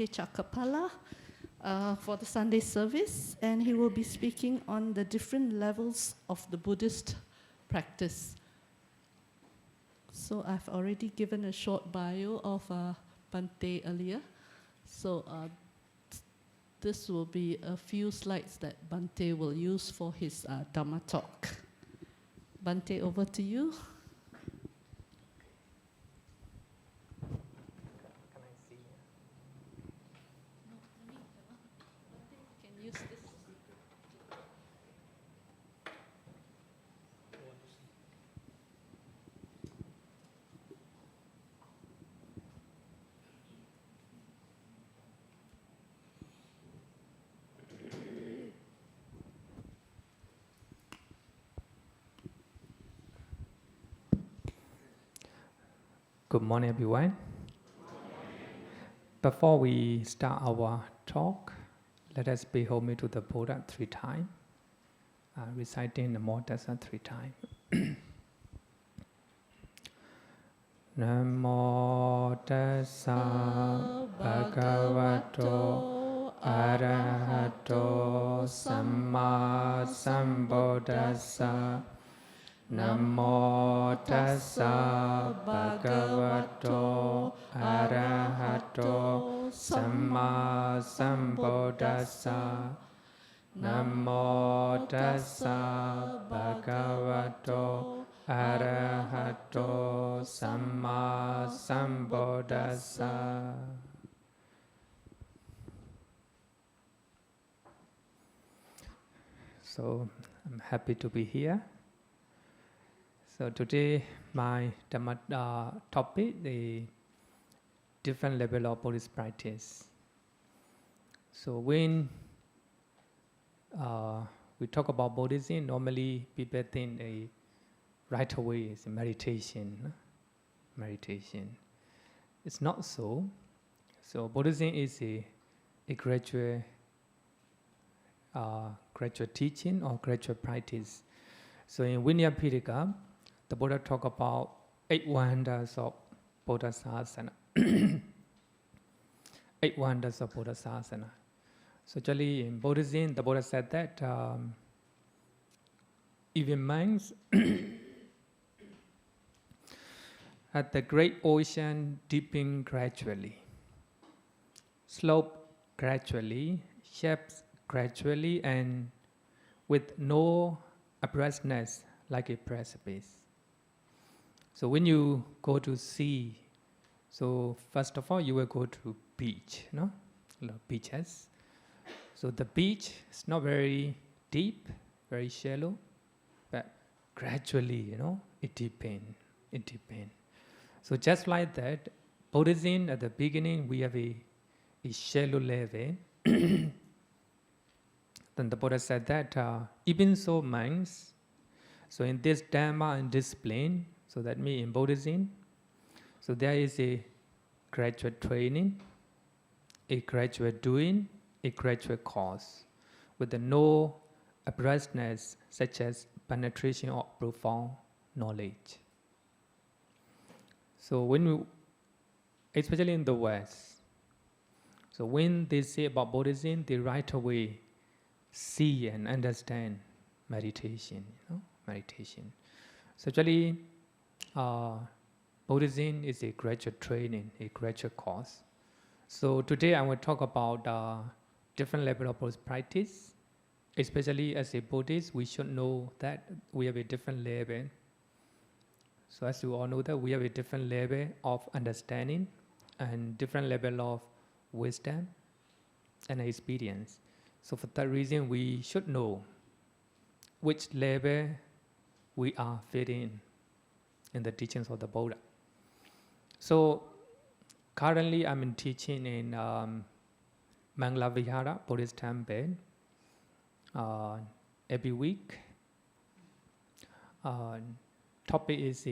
Bhante Cakkapala for the Sunday service, and he will be speaking on the different levels of the Buddhist practice. So I've already given a short bio of Bhante earlier. So this will be a few slides that Bhante will use for his Dhamma talk. Bhante, over to you. Can I see? No, Bhante can use this. Good morning, everyone. Before we start our talk, let us pay homage to the Buddha 3 times, reciting the Modasa 3 times. Namo tassa bhagavato arahato samma sambuddhassa. Namo tassa bhagavato arahato samma sambuddhassa. Namo tassa bhagavato arahato samma sambuddhassa. So I'm happy to be here. So today my Dhamma topic, the different level of Buddhist practice. So when we talk about Buddhism, normally people think right away is meditation. Meditation. It's not so. So Buddhism is a gradual teaching or gradual practice. So in Vinaya Pitaka, the Buddha talk about 8 wonders of Bodhisasana. 8 wonders of Bodhisasana. So actually in Buddhism, the Buddha said that even minds at the great ocean deepening gradually, slope gradually, shapes gradually, and with no abruptness like a precipice. So when you go to sea, so first of all you will go to beach, no? Beaches. So the beach is not very deep, very shallow, but gradually, it deepens. So just like that, Buddhism at the beginning we have a shallow level. Then the Buddha said that even so minds, so in this Dhamma and discipline, so that means in Buddhism, so there is a gradual training, a gradual doing, a gradual course, with no abruptness such as penetration of profound knowledge. So when we, especially in the West, so when they say about Buddhism, they right away see and understand meditation, meditation. So actually, Buddhism is a gradual training, a gradual course. So today I will talk about different level of Buddhist practice. Especially as a Buddhist, we should know that we have a different level. So as you all know that we have a different level of understanding and different level of wisdom and experience. So for that reason, we should know which level we are fitting in the teachings of the Buddha. So currently I'm teaching in Mangala Vihara Buddhist Temple every week. Topic is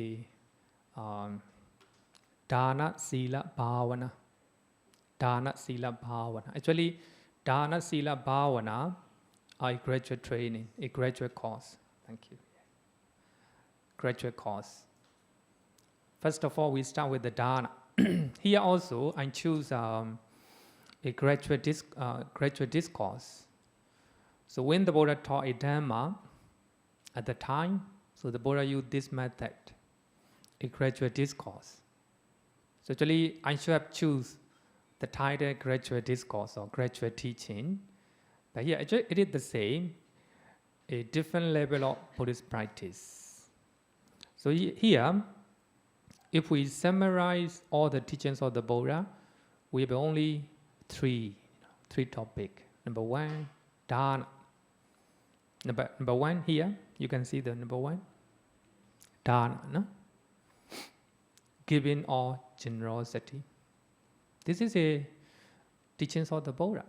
Dana Sila Bhavana. Dana Sila Bhavana. Actually, Dana Sila Bhavana are a graduate training, a graduate course. Thank you. Graduate course. First of all, we start with the Dana. Here also, I choose a gradual discourse. So when the Buddha taught a Dhamma at the time, so the Buddha used this method, a gradual discourse. So actually, I should have choose the title gradual discourse or gradual teaching. But here, actually, it is the same, a different level of Buddhist practice. So here, if we summarize all the teachings of the Buddha, we have only three topics. Number one, dana. Number one here, you can see the number one, dana, no? Giving or generosity. This is a teachings of the Buddha.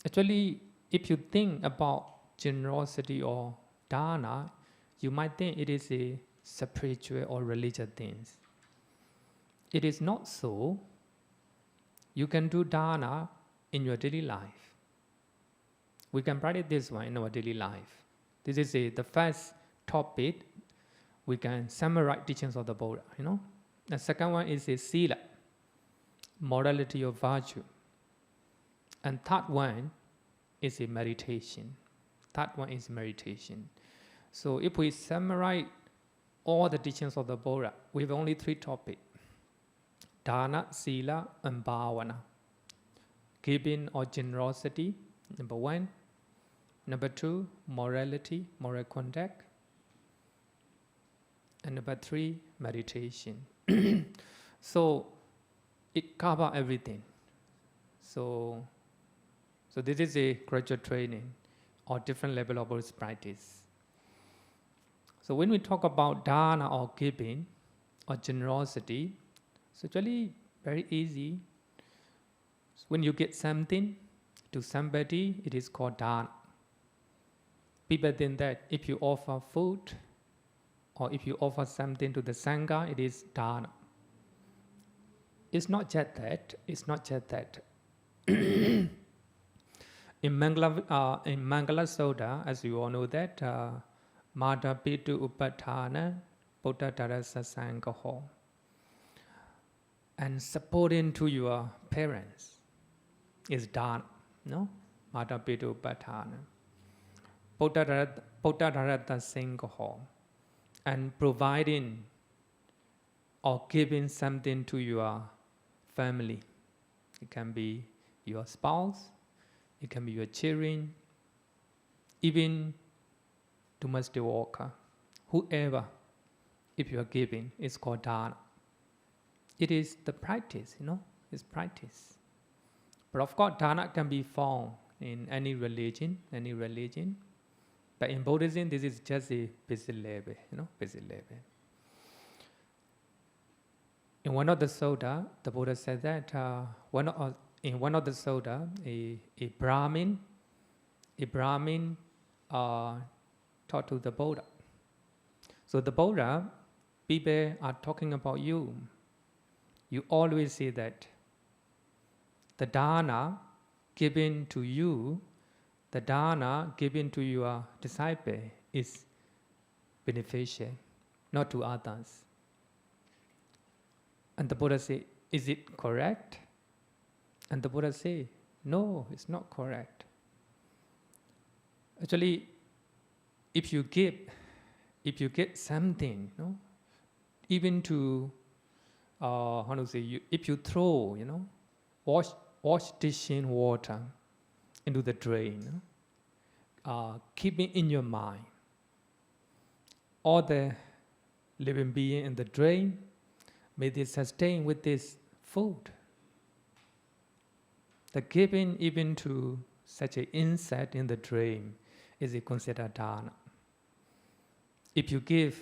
Actually, if you think about generosity or dana, you might think it is a spiritual or religious things. It is not so. You can do dana in your daily life. We can practice this one in our daily life. This is the first topic. We can summarize teachings of the Buddha. The second one is a sila, morality of virtue. And third one is a meditation. So if we summarize all the teachings of the Buddha, we have only three topics: dana, sila, and bhavana. Giving or generosity, number one. Number two, morality, moral conduct. And number three, meditation. So it covers everything. So this is a gradual training or different level of Buddhist practice. So when we talk about dana or giving or generosity, it's actually very easy. So when you get something to somebody, it is called dana. People think that if you offer food or if you offer something to the Sangha, it is dana. It's not just that. In Mangala Sutta, as you all know that, Mata Pitu Upatthana Buddha Darasa Sangha. And supporting to your parents is dana, no? Mata Pitu Upatthana. Buddha Darata Sangha. And providing or giving something to your family. It can be your spouse, it can be your children, even domestic worker, whoever, if you are giving, it's called dana. It is the practice, it's practice. But of course, dana can be found in any religion. But in Buddhism, this is just a basic level, basic level. In one of the sutta, the Buddha said that in one of the sutta, a Brahmin taught to the Buddha. So the Buddha, people are talking about you. You always say that the dana given to you, the dana given to your disciple is beneficial, not to others. And the Buddha say, is it correct? And the Buddha say, no, it's not correct. Actually, if you get something, even to if you throw, wash dishing water into the drain, keep it in your mind. All the living being in the drain, may they sustain with this food. The giving even to such an insect in the drain is considered dana. If you give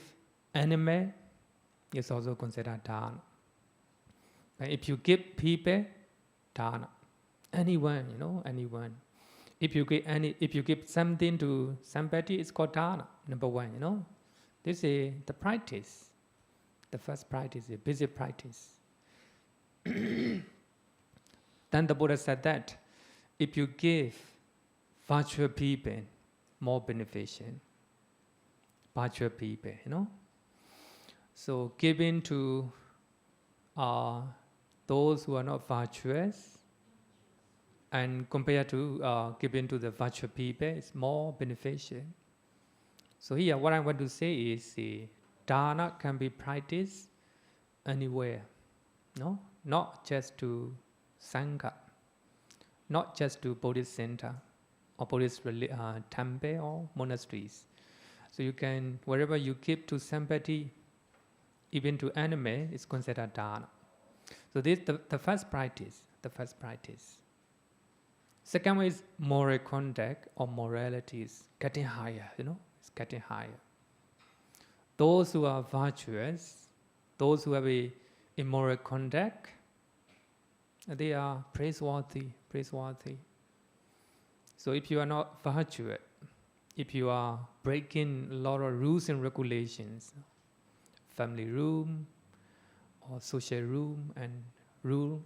animal, it's also considered dana. But if you give people, dana. Anyone, anyone. If you give something to somebody, it's called dana. Number one, This is the practice. The first practice, a busy practice. Then the Buddha said that if you give virtual people, more beneficial. Virtual people, So giving to those who are not virtuous, and compared to giving to the virtual people, it's more beneficial. So here, what I want to say is dana can be practiced anywhere, no? Not just to Sangha, not just to Buddhist center or Buddhist temple or monasteries. So you can, wherever you give to somebody, even to animal, it's considered dana. So this the first practice, Second one is moral conduct or morality is getting higher, it's getting higher. Those who are virtuous, those who have a immoral conduct, they are praiseworthy. So if you are not virtuous, if you are breaking a lot of rules and regulations, family rule or social rule and rule,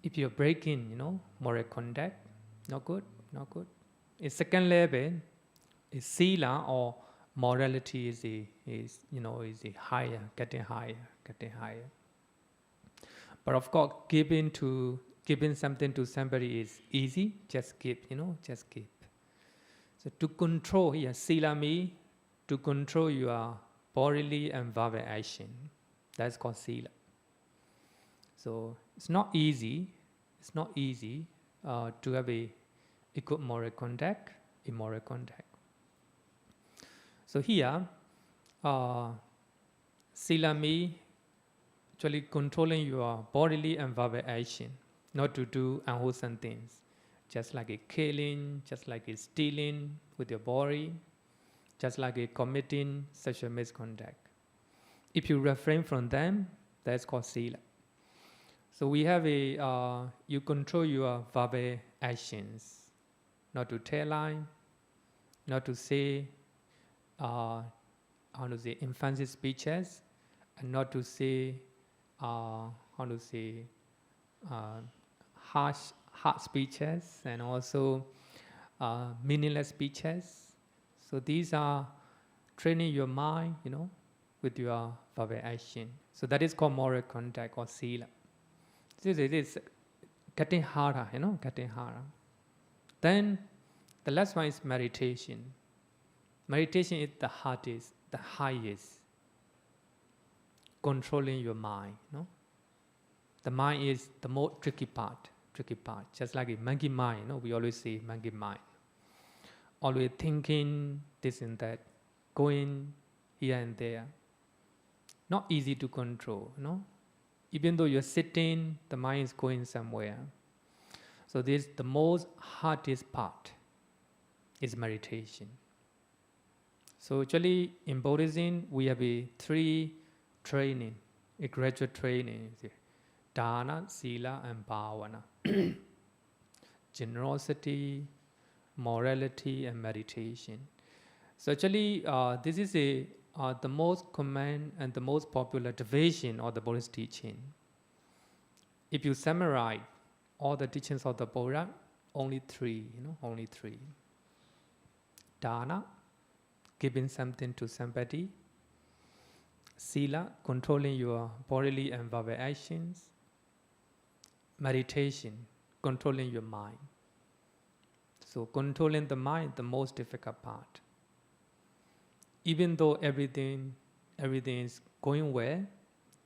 if you're breaking, moral conduct, not good. A second level is sila or morality is a higher, getting higher. But of course, giving something to somebody is easy. Just give. So to control here, sila means to control your bodily and verbal action. That's called sila. So it's not easy to have a good moral conduct, immoral conduct. So here, sila means actually controlling your bodily and verbal action, not to do unwholesome things, just like a killing, just like a stealing with your body, just like a committing sexual misconduct. If you refrain from them, that's called sila. So we have you control your verbal actions, not to tell lie, not to say, offensive speeches, and not to say, harsh speeches, and also meaningless speeches. So these are training your mind, with your verbal action. So that is called moral conduct or sila. This is getting harder, getting harder. Then the last one is meditation. Meditation is the hardest, the highest. Controlling your mind, The mind is the most tricky part. Just like a monkey mind, we always say monkey mind. Always thinking this and that, going here and there. Not easy to control, Even though you're sitting, the mind is going somewhere. So this the most hardest part is meditation. So actually in Buddhism we have a graduate training. Dana, Sila and Bhavana. Generosity, morality and meditation. So actually this is the most common and the most popular division of the Buddhist teaching. If you summarize all the teachings of the Buddha, only three. Dana, giving something to somebody. Sila, controlling your bodily and verbal actions. Meditation, controlling your mind. So controlling the mind, the most difficult part. Even though everything is going well,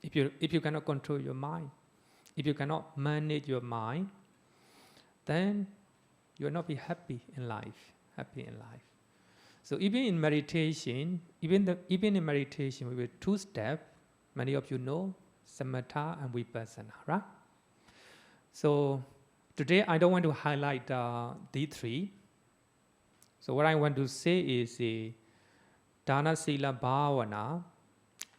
if you cannot control your mind, if you cannot manage your mind, then you will not be happy in life. So even in meditation, we have 2 steps. Many of you know, samatha and vipassana, right? So today I don't want to highlight these 3. So what I want to say is Dana, Sila, Bhavana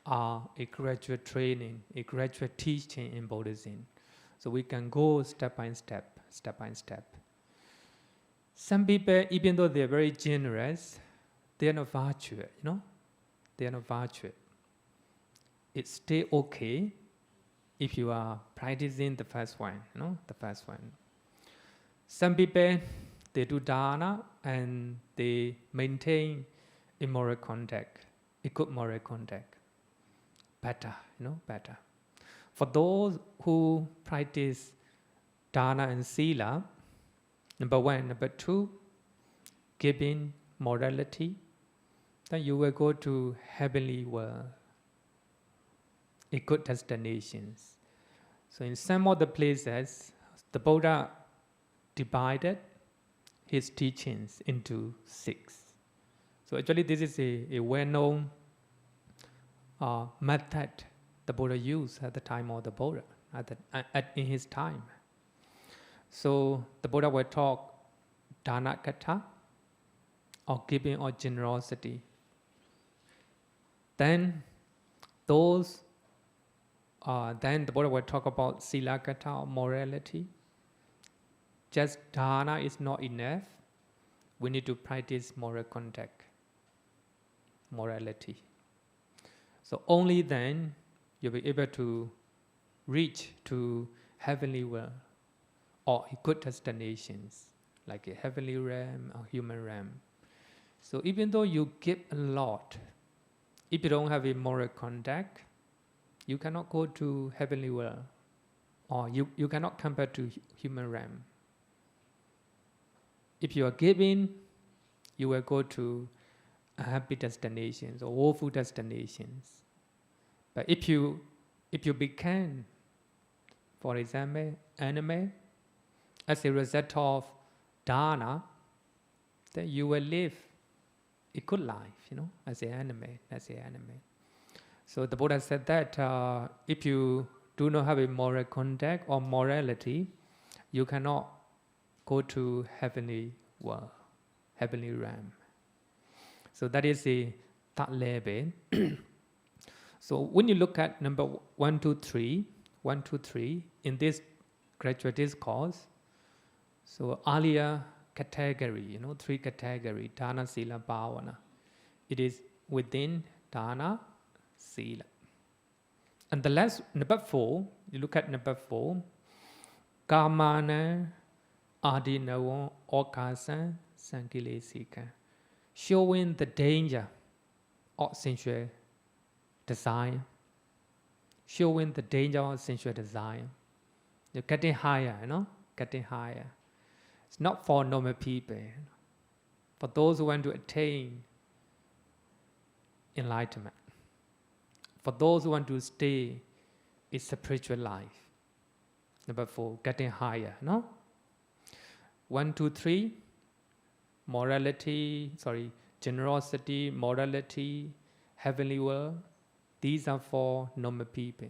are a graduate training, a graduate teaching in Buddhism. So we can go step by step. Some people, even though they're very generous, they are not virtuous, They are not virtuous. It's still okay if you are practicing the first one, Some people, they do dana and they maintain immoral conduct, a good moral conduct. Better. For those who practice dana and sila, number one. Number two, giving, morality, then you will go to heavenly world, a good destinations. So in some of the places, the Buddha divided his teachings into 6. So actually this is a well-known method the Buddha used at the time of the Buddha, in his time. So the Buddha will talk dana katha, or giving or generosity. Then then the Buddha will talk about sila katha, or morality. Just dana is not enough. We need to practice moral conduct, morality. So only then you'll be able to reach to heavenly world or good destinations like a heavenly realm or human realm. So even though you give a lot, if you don't have a moral conduct, you cannot go to heavenly world, or you cannot come back to human realm. If you are giving, you will go to happy destinations or woeful destinations. But if you become, for example, animal, as a result of dana, then you will live a good life, as an animal. So the Buddha said that if you do not have a moral conduct or morality, you cannot go to heavenly world, heavenly realm. So that is the third level. So when you look at number 1, 2, 3, in this graduate discourse, so earlier category, 3 category, dana, sila, bhavana. It is within dana, sila. And the last, number 4, you look at number 4, kamana, adinava, okasa, sankilesika, showing the danger of sensual desire. Showing the danger of sensual desire. You're getting higher, getting higher. It's not for normal people. For those who want to attain enlightenment. For those who want to stay in spiritual life. Number 4, getting higher, 1, 2, 3, generosity, morality, heavenly world. These are for normal people.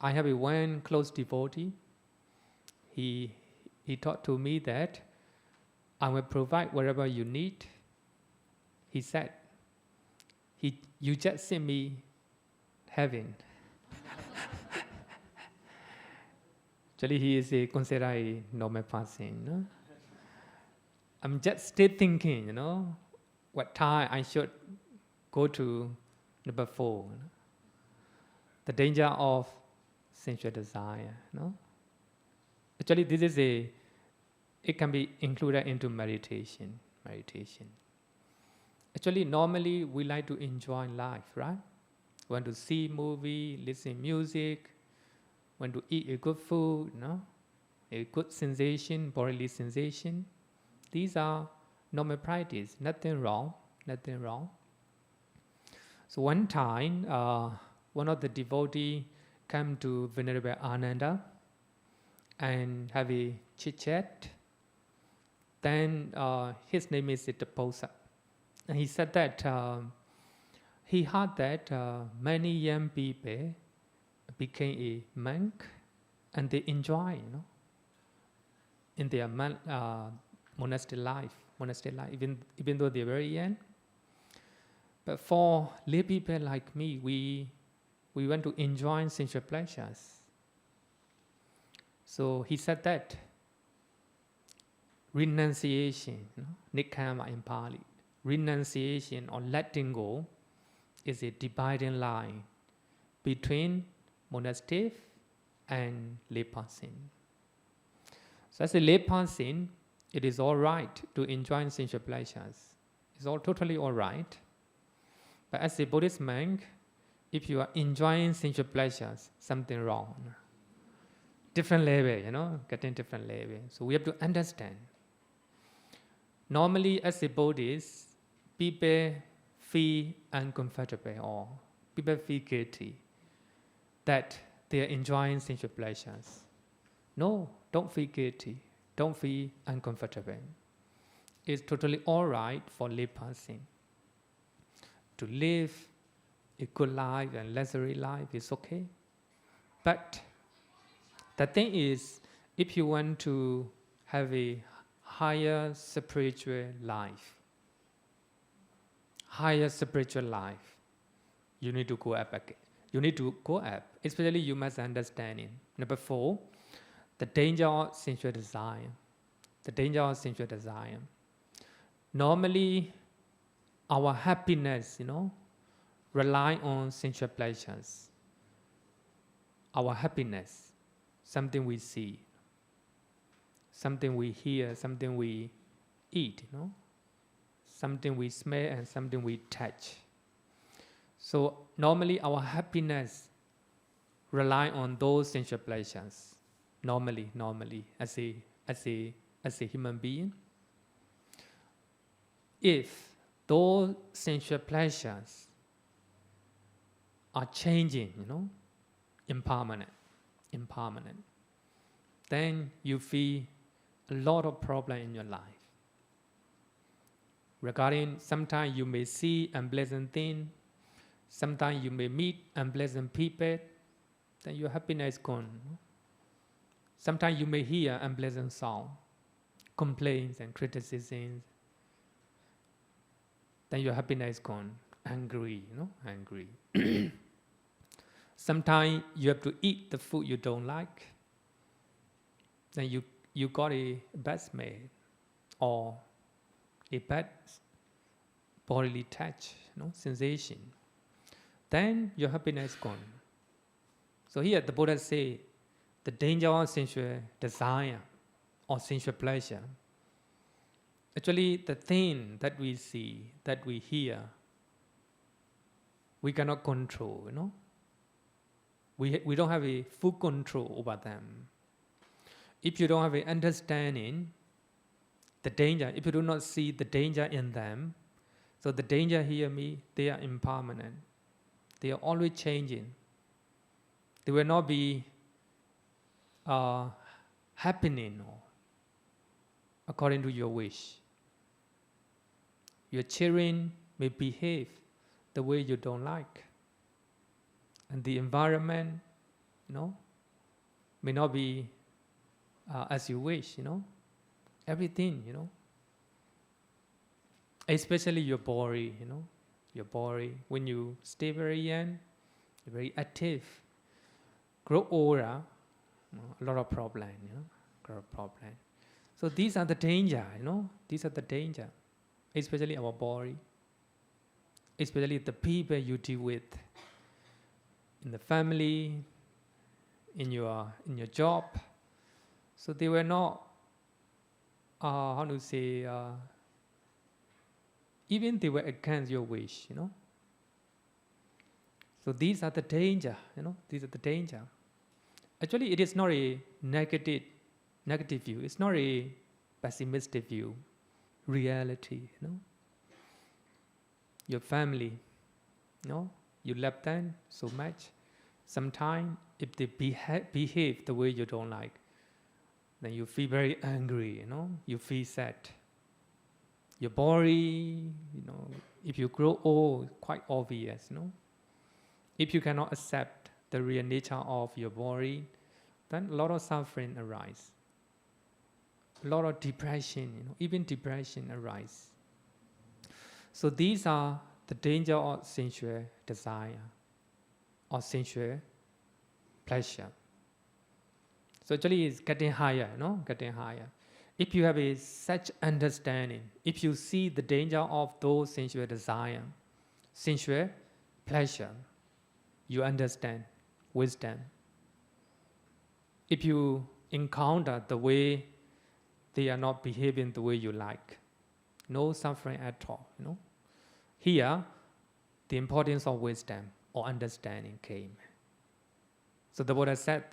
I have one close devotee. He taught to me that I will provide whatever you need. He said, you just see me heaven. Actually, he is considered a normal person. I'm just still thinking, what time I should go to number 4. The danger of sensual desire. Actually, this is it can be included into meditation. Actually, normally we like to enjoy life, right? We want to see movie, listen music, want to eat a good food, a good sensation, bodily sensation. These are normal practice, nothing wrong. So one time, one of the devotees came to Venerable Ananda and have a chit-chat. Then his name is Taposa. And he said that he heard that many young people became a monk and they enjoy, in their monastic life, even though they're very young. But for lay people like me, we want to enjoy sensual pleasures. So he said that renunciation, nikkama in Pali, renunciation or letting go is a dividing line between monastic and lay person. So as a lay person, it is all right to enjoy sensual pleasures. It's all totally all right. But as a Buddhist monk, if you are enjoying sensual pleasures, something wrong. different level, getting different level. So we have to understand. Normally, as a Buddhist, people feel uncomfortable or people feel guilty that they are enjoying sensual pleasures. No, don't feel guilty. Don't feel uncomfortable. It's totally all right for lay person to live a good life and luxury life. Is okay. But the thing is, if you want to have a higher spiritual life, you need to go up again. You need to go up. Especially you must understand it. Number 4, the danger of sensual desire. The danger of sensual desire. Normally, our happiness, rely on sensual pleasures. Our happiness, something we see, something we hear, something we eat, something we smell and something we touch. So normally our happiness rely on those sensual pleasures. Normally, as a human being. If those sensual pleasures are changing, impermanent, then you feel a lot of problem in your life. Regarding, sometimes you may see unpleasant things, sometimes you may meet unpleasant people, then your happiness is gone. Sometimes you may hear unpleasant sound, complaints and criticisms, then your happiness is gone. Angry, angry. Sometimes you have to eat the food you don't like, then you got a bad smell or a bad bodily touch, sensation, then your happiness is gone. So here the Buddha say, the danger of sensual desire or sensual pleasure. Actually, the thing that we see, that we hear, we cannot control, We don't have a full control over them. If you don't have an understanding, the danger, if you do not see the danger in them, so the danger here they are impermanent. They are always changing. They will not be happening according to your wish. Your children may behave the way you don't like. And the environment, may not be as you wish, Everything, Especially your body, Your body, when you stay very young, you're very active. Grow older, a lot of problem, So these are the danger, These are the danger. Especially our body. Especially the people you deal with. In the family, in your job. So they were not, even they were against your wish, So these are the danger, These are the danger. Actually, it is not a negative view. It's not a pessimistic view. Reality, Your family, You love them so much. Sometimes, if they behave the way you don't like, then you feel very angry, You feel sad. Your body, if you grow old, quite obvious, If you cannot accept the real nature of your body, then a lot of suffering arises. A lot of depression, even depression arises. So these are the danger of sensual desire or sensual pleasure. So actually it's getting higher, Getting higher. If you have such understanding, if you see the danger of those sensual desire, sensual pleasure, you understand wisdom. If you encounter the way they are not behaving the way you like, no suffering at all, Here, the importance of wisdom or understanding came. So the Buddha said,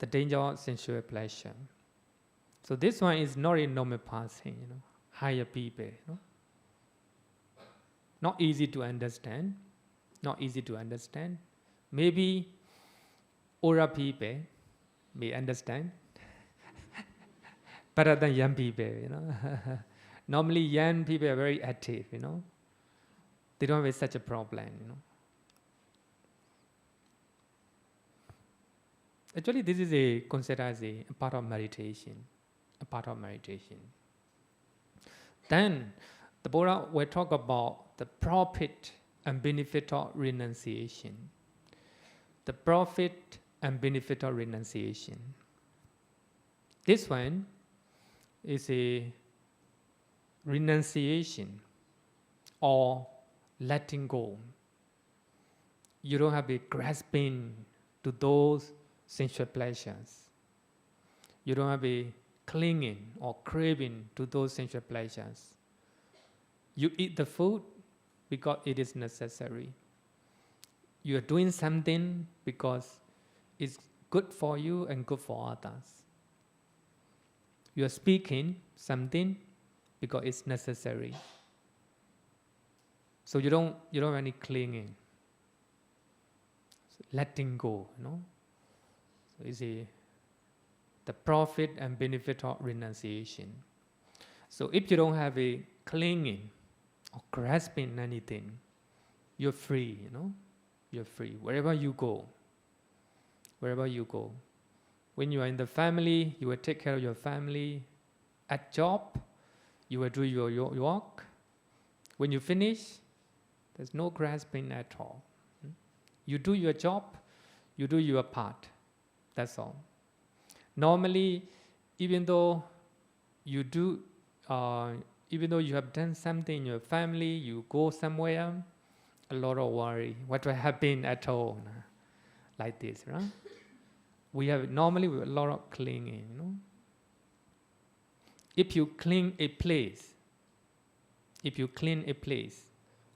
the danger of sensual pleasure. So this one is not a normal person, higher people, not easy to understand, Maybe older people may understand better than young people, Normally young people are very active, They don't have such a problem, Actually, this is considered as a part of meditation, Then, the Buddha will talk about the profit and benefit of renunciation. The profit and benefit of renunciation. This one is a renunciation or letting go. You don't have a grasping to those sensual pleasures. You don't have a clinging or craving to those sensual pleasures. You eat the food because it is necessary. You are doing something because it's good for you and good for others. You are speaking something because it's necessary. So you don't have any clinging. So letting go, So it's the profit and benefit of renunciation. So if you don't have a clinging or grasping anything, you're free, You're free wherever you go. When you are in the family, you will take care of your family. At job, you will do your work. When you finish, there's no grasping at all. You do your job, you do your part. That's all. Normally, even though you have done something in your family, you go somewhere, a lot of worry. What will happen at home? Like this, right? We have a lot of clinging, If you cling a place,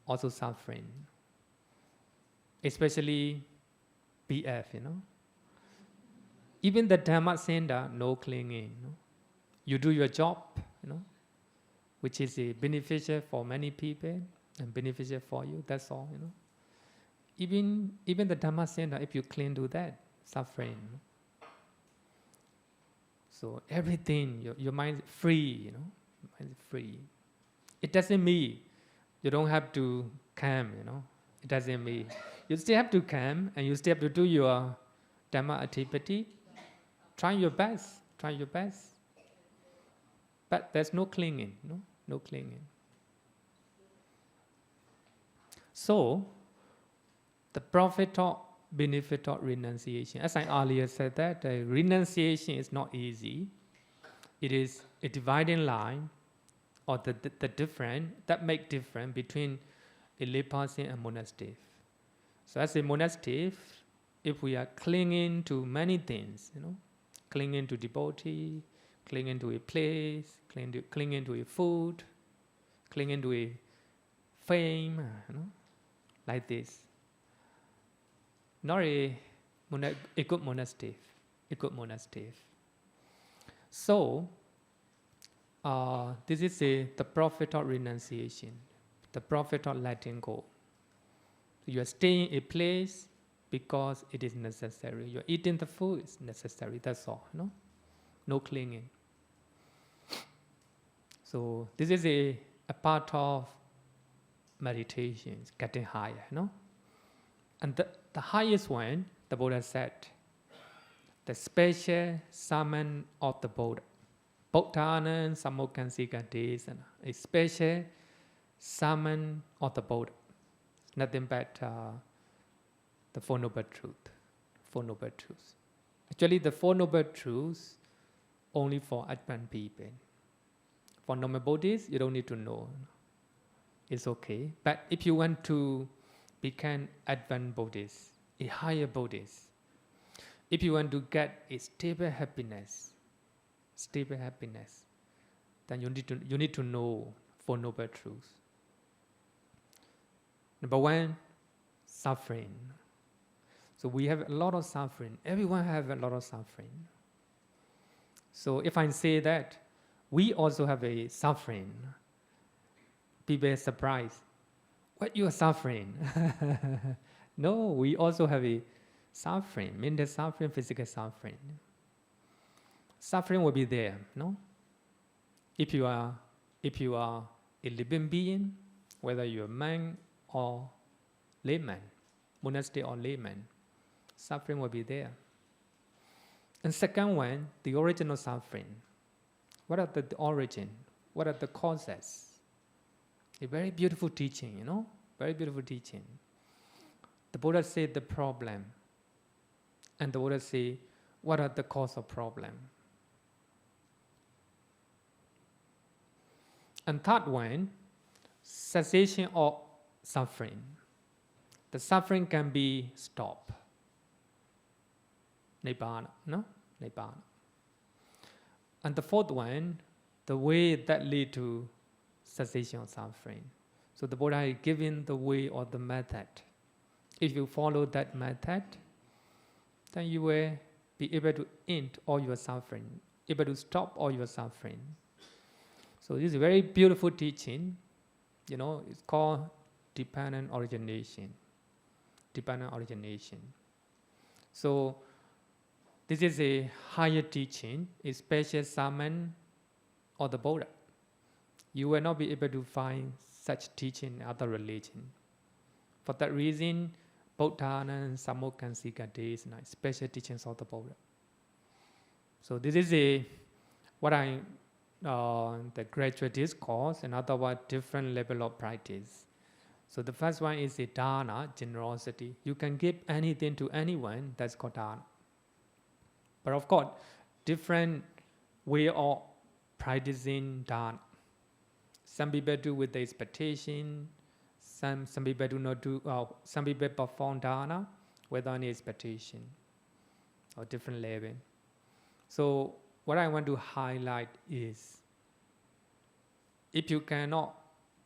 also suffering. Especially BF, Even the Dhamma center, no clinging. You do your job, which is beneficial for many people and beneficial for you. That's all, Even the Dhamma center, if you cling to that, suffering. So everything, your mind is free, Mind is free. It doesn't mean you don't have to calm, It doesn't mean you still have to calm and you still have to do your Dhamma activity. Try your best. But there's no clinging, No clinging. So, the profit or benefit of renunciation. As I earlier said that renunciation is not easy. It is a dividing line or the difference that make difference between a lay person and monastic. So as a monastic, if we are clinging to many things, clinging to devotee, clinging to a place, clinging to a food, clinging to a fame, like this. Not a good monastic. So, this is the profit of renunciation, the profit of letting go. You are staying in a place because it is necessary. You are eating the food, it's necessary, that's all, No clinging. So, this is a part of meditation, it's getting higher, And the highest one, the Buddha said, the special summon of the Buddha. Bodhanan Samokansikades, a special summon of the Buddha. Nothing but the Four Noble Truths. Actually, the Four Noble Truths only for advanced people. For normal Buddhists, you don't need to know. It's okay. But if you want to become advanced Buddhist, a higher Buddhist, if you want to get a stable happiness, then you need to know Four Noble Truths. Number one, suffering. So we have a lot of suffering. Everyone have a lot of suffering. So if I say that we also have a suffering, people are surprised. What you are suffering? No, we also have a suffering, mental suffering, physical suffering. Suffering will be there, no? If you are a living being, whether you're a man or layman, monastic or layman, suffering will be there. And second one, the original suffering. What are the origin? What are the causes? A very beautiful teaching, very beautiful teaching. The Buddha said the problem, and the Buddha say, what are the cause of problem? And third one, cessation of suffering. The suffering can be stopped. Nibbana, no? Nibbana. And the fourth one, the way that lead to cessation of suffering. So the Buddha is giving the way or the method. If you follow that method, then you will be able to end all your suffering, able to stop all your suffering. So this is a very beautiful teaching. It's called dependent origination. Dependent origination. So this is a higher teaching, a special sermon of the Buddha. You will not be able to find such teaching in other religion. For that reason, Bodhana and Sammokansika days, special teachings of the Buddha. So this is the graduate discourse, and other one, different level of practice. So the first one is a dana, generosity. You can give anything to anyone, that's called dana. But of course, different way of practicing dana. Some people do with the expectation, some people do not do, some people perform dana without any expectation, or different level. So what I want to highlight is, if you cannot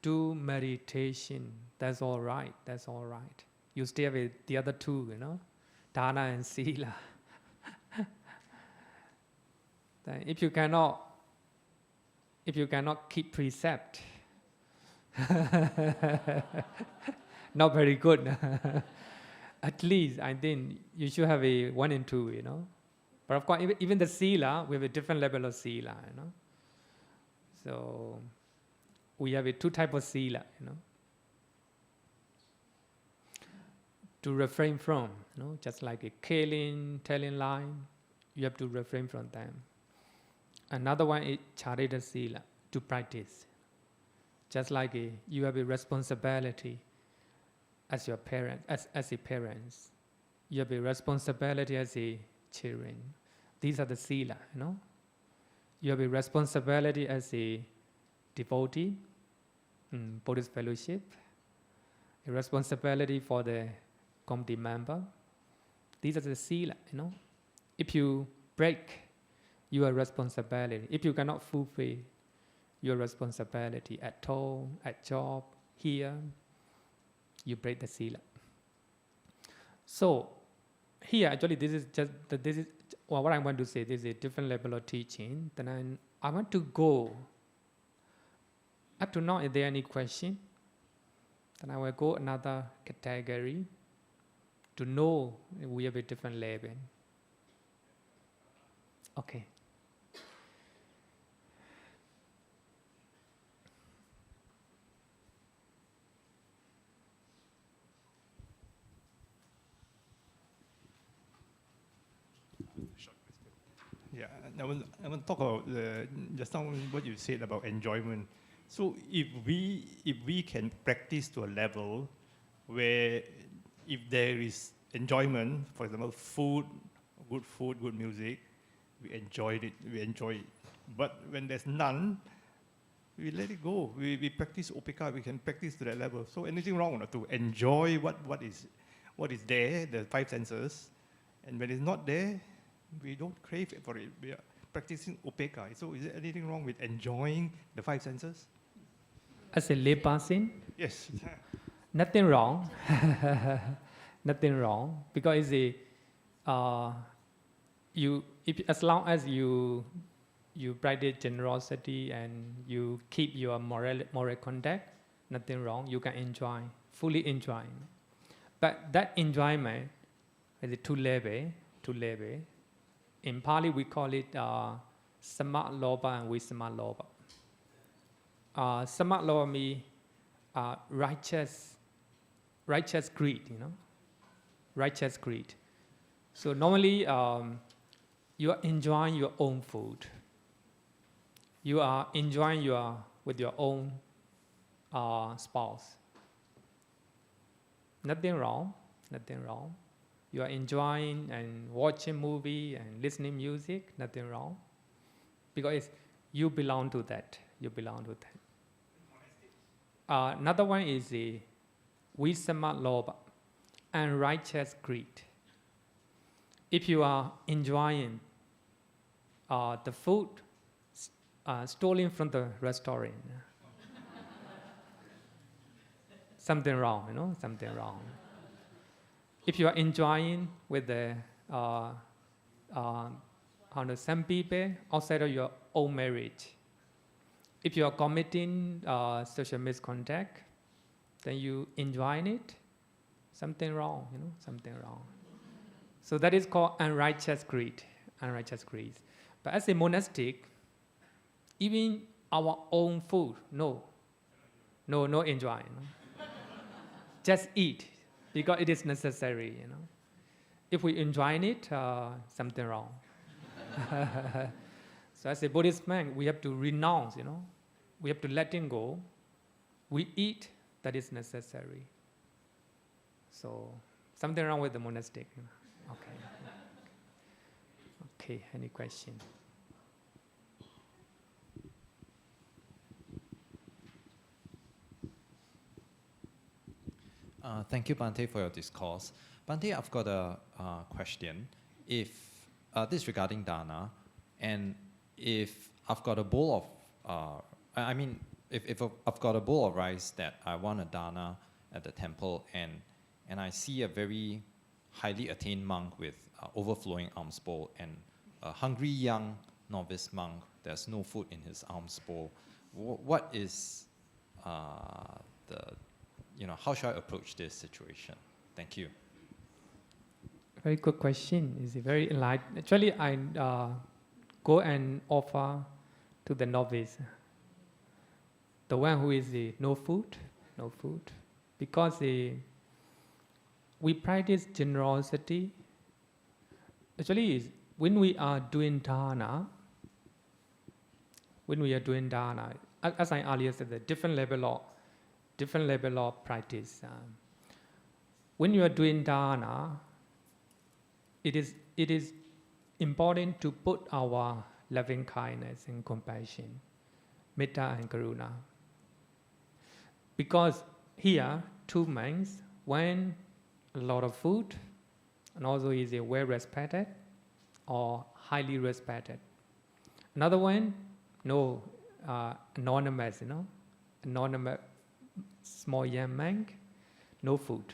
do meditation, that's all right, that's all right. You stay with the other two, dana and sila. Then if you cannot keep precept, not very good. At least I think you should have a 1 and 2, But of course, even the sila, we have a different level of sila, So we have a 2 type of sila, To refrain from, just like a killing, telling lie, you have to refrain from them. Another one is charita sila, to practice. Just like you have a responsibility as your parent, as a parents. You have a responsibility as a children. These are the sila, You have a responsibility as a devotee, Buddhist fellowship, a responsibility for the committee member. These are the sila, If you break your responsibility, if you cannot fulfill your responsibility at home, at job, here, you break the sila. So here, actually, this is what I want to say. This is a different level of teaching. Then I want to go. Up to now, is there any question? Then I will go another category to know we have a different level. Okay. Yeah, I want to talk about just now what you said about enjoyment. So if we can practice to a level where if there is enjoyment, for example, food, good music, we enjoy it. But when there's none, we let it go. We practice upekkha, we can practice to that level. So anything wrong to enjoy what is there, the 5 senses, and when it's not there, we don't crave for it. We are practicing upekkha. So is there anything wrong with enjoying the 5 senses? As a lay person? Yes. Nothing wrong. nothing wrong, because it's a as long as you practice generosity and you keep your moral conduct, nothing wrong. You can enjoy, fully enjoy. But that enjoyment is two level. In Pali, we call it Sama Loba and Visama Loba. Sama Loba means righteous greed, righteous greed. So normally, you are enjoying your own food. You are enjoying with your own spouse. Nothing wrong. You are enjoying and watching movie and listening music. Nothing wrong, because you belong to that. Another one is the Visama Loba and righteous greed. If you are enjoying the food stolen from the restaurant, something wrong, something wrong. If you are enjoying with the some people outside of your own marriage, if you are committing social misconduct, then you enjoying it, something wrong, something wrong. So that is called unrighteous greed. But as a monastic, even our own food, no enjoy. Just eat, because it is necessary. If we enjoy it, something wrong. So as a Buddhist man, we have to renounce. We have to let it go. We eat, that is necessary. So something wrong with the monastic. Okay, any question? Thank you, Bhante, for your discourse. Bhante, I've got a question. If this is regarding dana, and if I've got a bowl of, if I've got a bowl of rice that I want a dana at the temple, and I see a very highly attained monk with overflowing alms bowl, and a hungry young novice monk, there's no food in his alms bowl. What is how should I approach this situation? Thank you. Very good question. It's very enlightened. Actually, I go and offer to the novice, the one who is no food, because we practice generosity. Actually, when we are doing dana, as I earlier said, the different level of practice. When you are doing dana, it is important to put our loving kindness and compassion, metta and karuna. Because here, two monks, one, a lot of food, and also is well respected or highly respected. Another one, no, anonymous, anonymous small young monk, no food.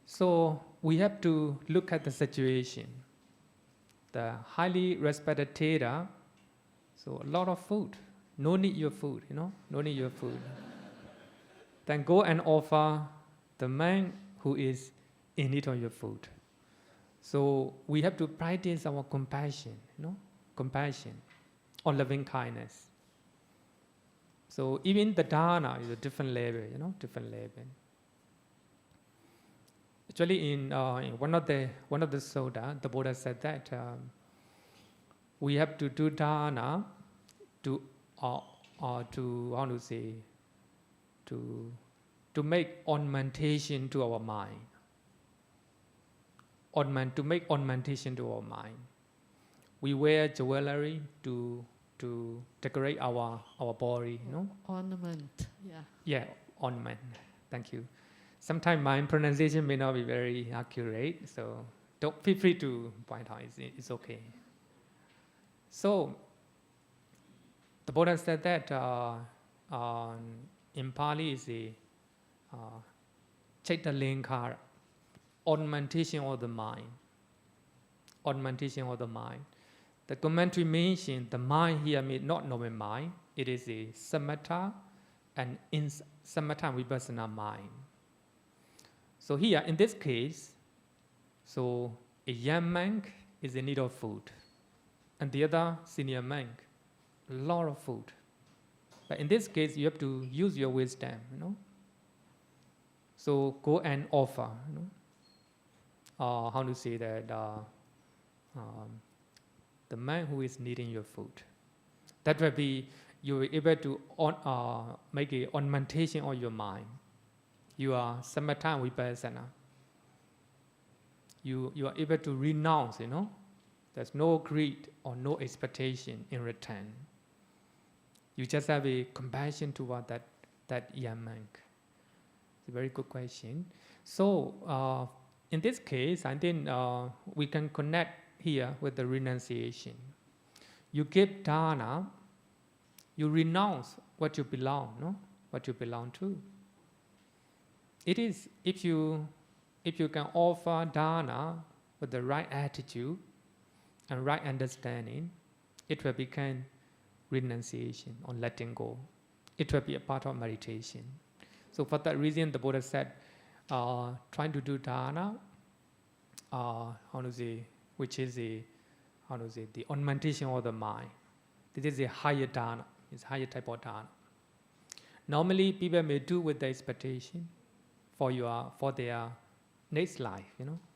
So we have to look at the situation. The highly respected Thera, so a lot of food, no need your food, no need your food. Then go and offer the man who is in need of your food. So we have to practice our compassion, compassion or loving kindness. So even the dana is a different level, different level. Actually, in one of the sutta, the Buddha said that we have to do dana to make ornamentation to our mind. To make ornamentation to our mind. We wear jewelry to decorate our body, Ornament, yeah. Yeah, ornament. Thank you. Sometimes my pronunciation may not be very accurate, so don't feel free to point out. It's okay. So the Buddha said that in Pali is the Chaitalinkara. augmentation of the mind. Augmentation of the mind. The commentary mentioned the mind here means not normal mind. It is a samatha and samatha and vipassana mind. So here, in this case, so a young monk is in need of food, and the other senior monk, a lot of food. But in this case, you have to use your wisdom, So go and offer, how to say that, the man who is needing your food. That will be, you will be able to make an augmentation of your mind. You are samatha and vipassana. You are able to renounce, There's no greed or no expectation in return. You just have a compassion toward that young monk. It's a very good question. So in this case, I think we can connect here with the renunciation. You give dana, you renounce what you belong, what you belong to. It is, if you can offer dana with the right attitude and right understanding, it will become renunciation or letting go. It will be a part of meditation. So for that reason, the Buddha said, trying to do dana, which is the augmentation of the mind. This is a higher dana. It's a higher type of dana. Normally, people may do with the expectation for their next life,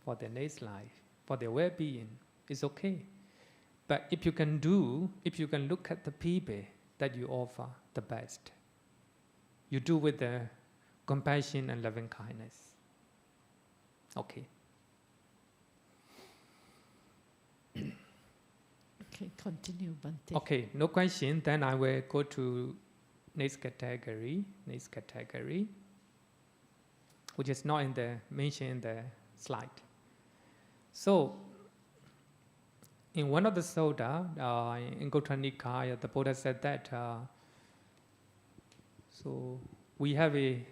for their next life, for their well-being. It's okay. But if you can look at the people that you offer the best, you do with the compassion and loving kindness. Okay. Okay, continue, Bhante. Okay, no question. Then I will go to next category, which is not mentioned in the slide. So, in one of the sutta, in Gauttama Nikaya, the Buddha said that so we have a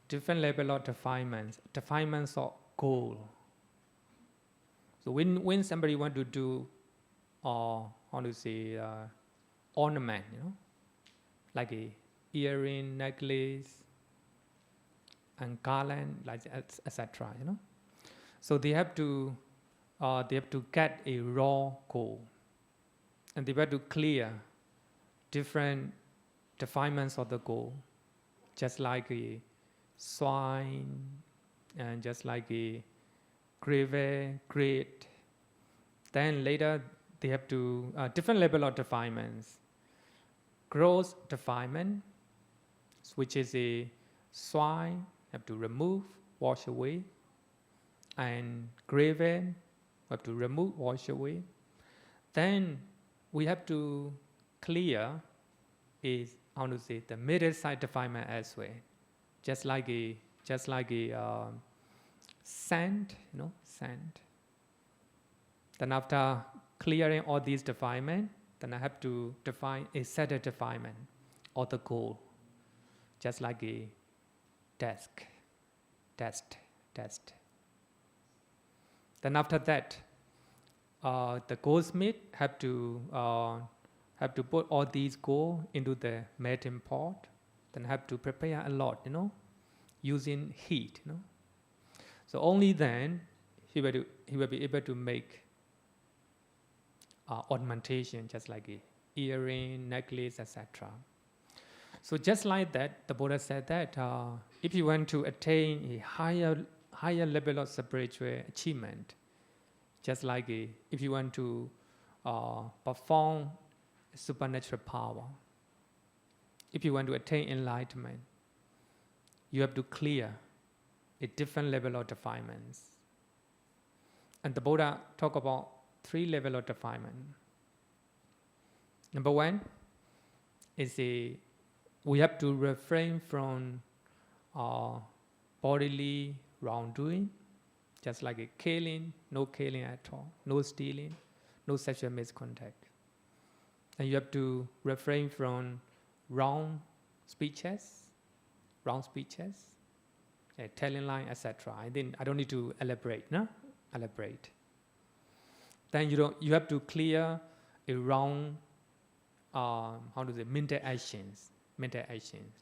different level of defilements of goal. So when somebody want to do, ornament, like a earring, necklace, and garland, like etc. So they have to get a raw goal, and they have to clear different defilements of the goal, just like a swine, and just like a great. Then later they have to different level of defilements. Gross defilement, which is a swine, have to remove, wash away, and graven, have to remove, wash away. Then we have to clear the middle side defilement as well, just like a sand, sand. Then after clearing all these defilements, then I have to define a set of defilement or the goal, just like a test. Then after that, the goldsmith have to put all these gold into the melting pot. Then have to prepare a lot, using heat. So only then he will be able to make ornamentation, just like a earring, necklace, etc. So just like that, the Buddha said that if you want to attain a higher level of spiritual achievement, just like if you want to perform supernatural power, if you want to attain enlightenment, you have to clear a different level of defilements. And the Buddha talked about 3 levels of defilement. Number 1 is we have to refrain from bodily wrongdoing, just like a killing, no killing at all, no stealing, no sexual misconduct. And you have to refrain from wrong speeches, telling line, etc. I don't need to elaborate, no? Elaborate. Then you have to clear a wrong, mental actions,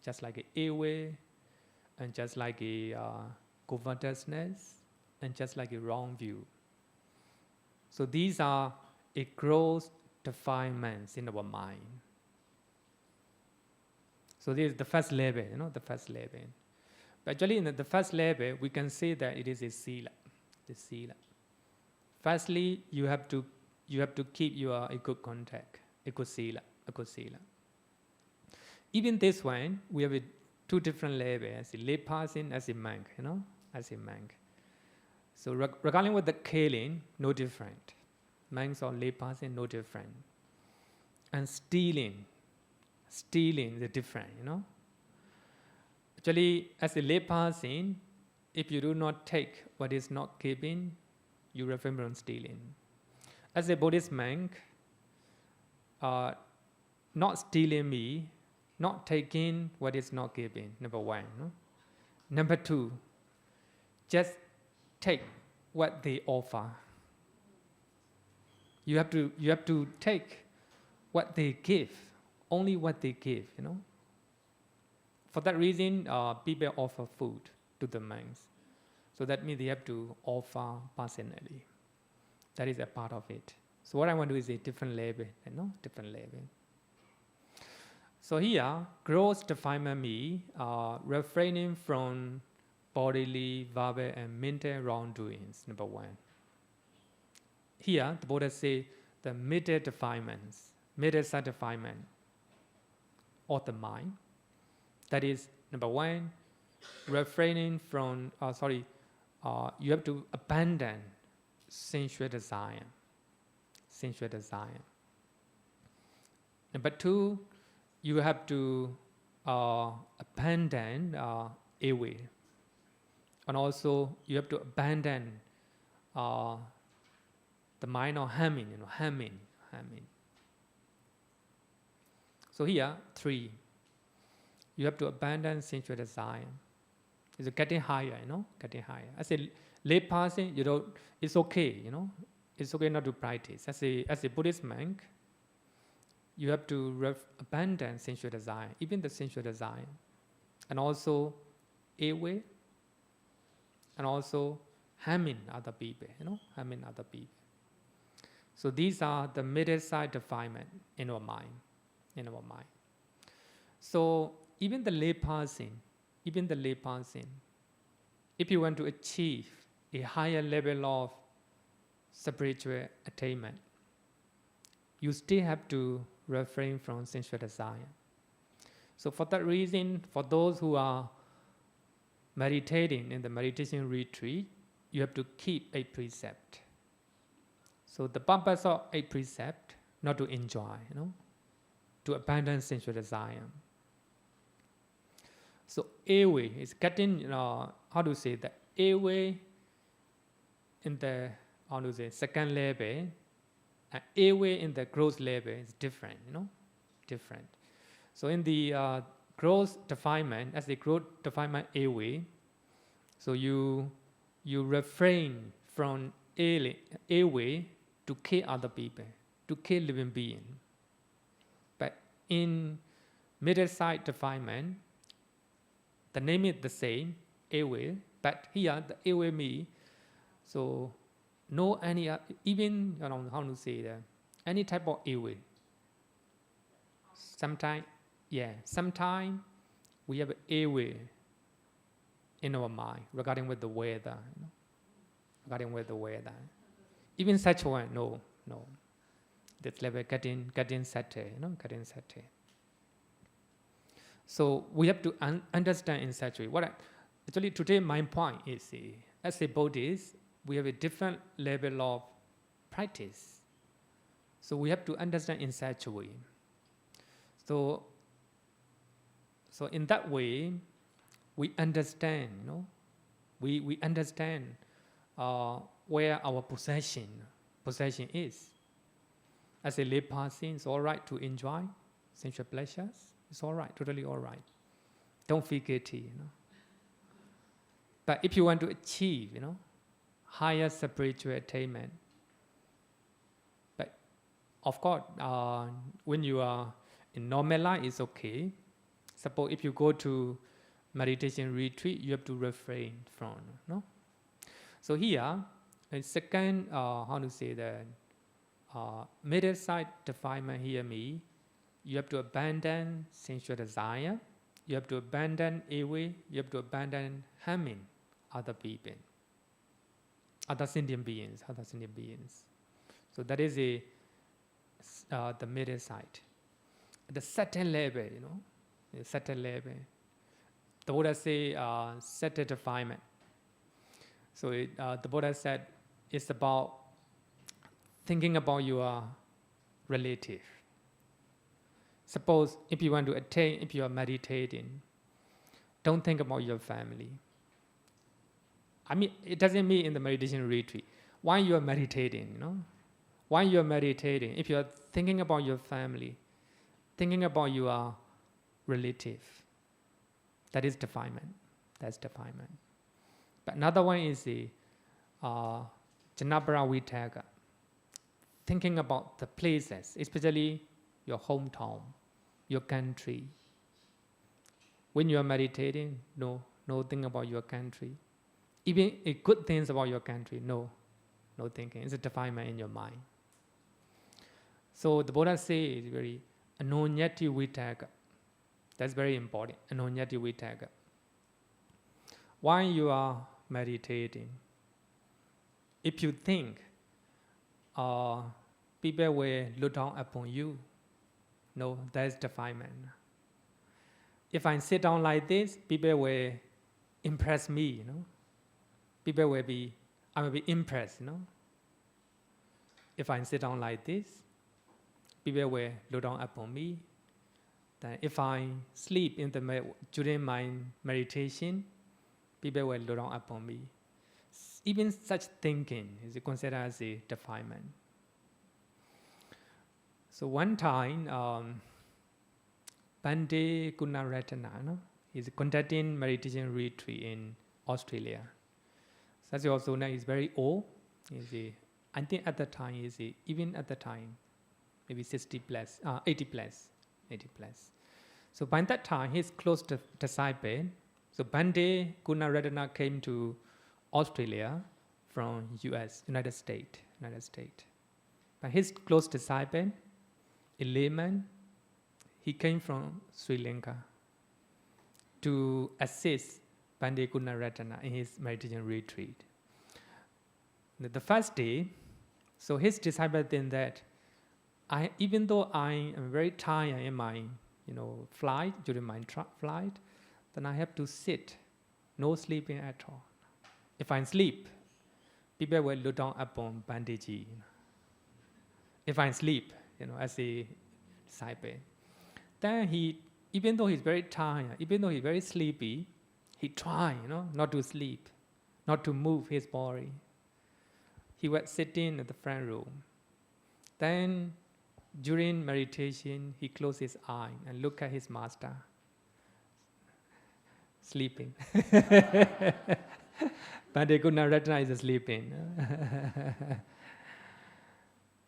just like a airway, and just like a covetousness, and just like a wrong view. So these are a gross defilements in our mind. So this is the first level, the first level. But actually in the first level, we can say that it is a sila, the sila. Firstly, you have to keep a good contact, a good sila. Even this one, we have two different levels, a lay person as a monk, as a monk. So regarding with the killing, no different. Monks or lay person, no different. And stealing is different, Actually, as a lay person, if you do not take what is not given, you refrain from stealing. As a Buddhist monk, not stealing me, not taking what is not given, number one. No? Number two, just take what they offer. You have to take what they give, only what they give, For that reason, people offer food to the monks. So that means they have to offer personally. That is a part of it. So what I want to do is a different level, different level. So here, gross defilement me, refraining from bodily, verbal, and mental wrongdoings, number one. Here, the Buddha says the middle defilements, middle side defilement of the mind. That is, number one, refraining from, you have to abandon sensual desire. Number two, you have to abandon airway. And also, you have to abandon the mind of humming, humming. So here, three, you have to abandon sensual desire. It's getting higher, getting higher. As a lay person, it's okay, it's okay not to practice. As a Buddhist monk, you have to abandon sensual desire, even the sensual desire, and also airway, and also harming other people, harming other people. So these are the middle side defilement in our mind, So even the lay person, if you want to achieve a higher level of spiritual attainment, you still have to refrain from sensual desire. So for that reason, for those who are meditating in the meditation retreat, you have to keep 8 precepts. So the purpose of 8 precepts, not to enjoy, to abandon sensual desire. So airway is getting, airway in the, second level, and airway in the gross level is different, different. So in the gross defilement, as the gross defilement airway, so you refrain from airway to kill other people, to kill living beings. But in middle side defilement, the name is the same, airway, but here the airway me, so no any, even, any type of airway. Sometimes we have airway in our mind regarding with the weather, Even such one, no. This level getting settled, getting settled. So we have to understand in such a way. Actually today my point is, as a Buddhist, we have a different level of practice. So we have to understand in such a way. So in that way, we understand, we understand where our possession is. As a lay person, it's all right to enjoy sensual pleasures. It's all right, totally all right. Don't feel guilty, But if you want to achieve, higher spiritual attainment, but of course, when you are in normal life, it's okay. Suppose if you go to meditation retreat, you have to refrain from, no? So here, a second, middle side defilement here means you have to abandon sensual desire, you have to abandon evil, you have to abandon harming other people, other sentient beings. So that is the middle side. The second level, the second level, the Buddha say second defilement. So the Buddha said it's about thinking about your relative. Suppose if you want to attain, if you are meditating, don't think about your family. I mean, it doesn't mean in the meditation retreat. Why you are meditating, Why you are meditating? If you are thinking about your family, thinking about your relative, that is defilement. That's defilement. But another one is the Janabara Vitaka, thinking about the places, especially your hometown, your country. When you are meditating, no think about your country. Even good things about your country, no thinking. It's a defilement in your mind. So the Buddha says very anonyati vitaka. That's very important. Anonyati vitaka. While you are meditating, if you think people will look down upon you, no, that's defilement. If I sit down like this, people will impress me, People I will be impressed, If I sit down like this, people will look down upon me. Then if I sleep during my meditation, people will look down upon me. Even such thinking is considered as a defilement. So one time, Bhante Gunaratana, he's conducting meditation retreat in Australia. So as you also know, he's very old. I think at the time, even at the time, maybe 60 plus, 80 plus. So by that time, his close disciple, so Bhante Gunaratana came to Australia from United States. But his close disciple, a layman, he came from Sri Lanka to assist Bhante Gunaratana in his meditation retreat. The first day, so his disciple think that even though I am very tired in my flight, during my flight, then I have to sit, no sleeping at all. If I sleep, people will look down upon Bhanteji. If I sleep, as a disciple, then even though he's very tired, even though he's very sleepy, he try, not to sleep, not to move his body. He was sitting in the front room. Then, during meditation, he closed his eye and looked at his master, sleeping. Bhante Gunaratana is sleeping.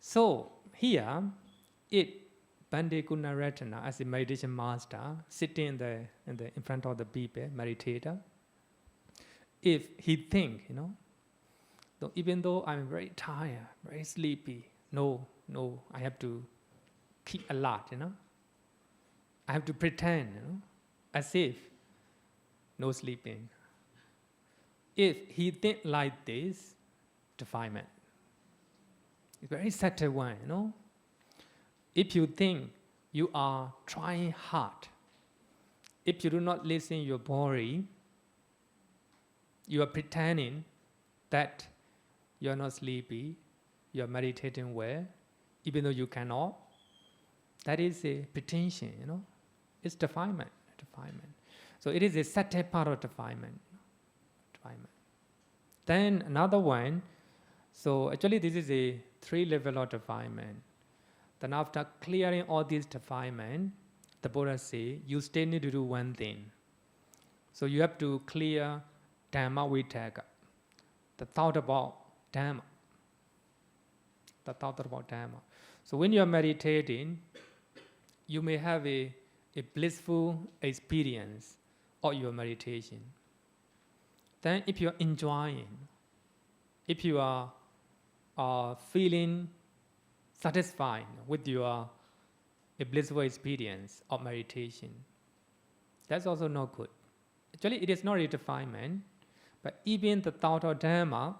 So here, Bhante Gunaratana, as a meditation master, sitting in front of the people, meditator, if he think, even though I'm very tired, very sleepy, no, I have to keep alert, I have to pretend, as if no sleeping. If he think like this, defilement. It's very subtle one, If you think you are trying hard, if you do not listen to your body, you are pretending that you are not sleepy, you are meditating well, even though you cannot. That is a pretension, It's defilement. So it is a subtle part of defilement. Then another one, so actually this is a 3 level of defilement. Then after clearing all these defilement, the Buddha say, you still need to do one thing. So you have to clear Dhamma Vitaka, the thought about Dhamma. The thought about Dhamma. So when you are meditating, you may have a blissful experience of your meditation. Then if you are enjoying, if you are feeling satisfied with your a blissful experience of meditation, that's also not good. Actually, it is not a defilement, but even the thought of Dhamma,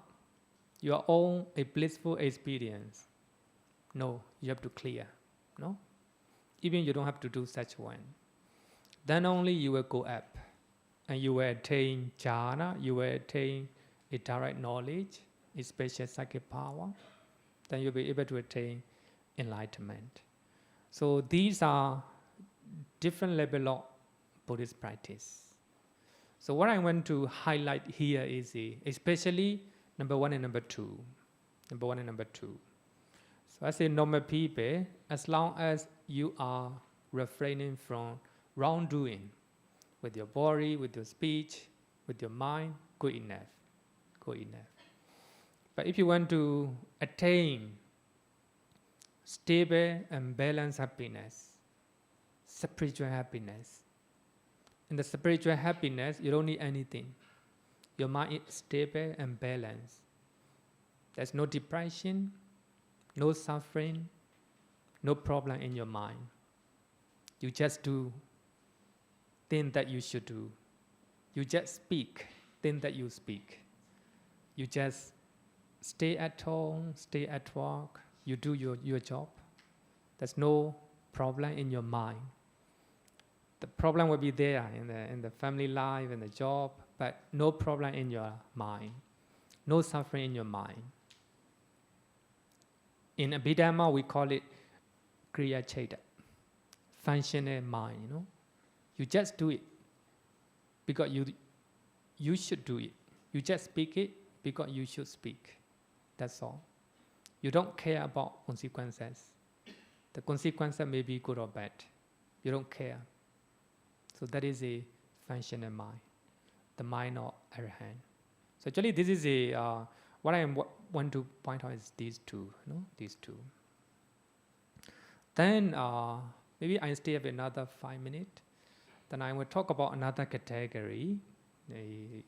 your own a blissful experience, no, you have to clear, no? Even you don't have to do such one. Then only you will go up, and you will attain jhana, you will attain a direct knowledge, a special psychic power, then you'll be able to attain enlightenment. So these are different level of Buddhist practice. So what I want to highlight here is especially number 1 and number 2. Number 1 and number 2. So I say normal people, as long as you are refraining from wrongdoing with your body, with your speech, with your mind, good enough. Good enough. But if you want to attain stable and balanced happiness, spiritual happiness, in the spiritual happiness, you don't need anything. Your mind is stable and balanced. There's no depression, no suffering, no problem in your mind. You just do things that you should do. You just speak things that you speak. You just stay at home, stay at work, you do your job. There's no problem in your mind. The problem will be there in the family life, in the job, but no problem in your mind. No suffering in your mind. In Abhidhamma, we call it Kriya Cheta, functional mind, you know. You just do it because you should do it. You just speak it because you should speak. That's all. You don't care about consequences. The consequences may be good or bad. You don't care. So that is a functional mind, the mind of Arahant. So actually this is what I want to point out is these two, you know, these two. Then maybe I stay up another 5 minutes. Then I will talk about another category,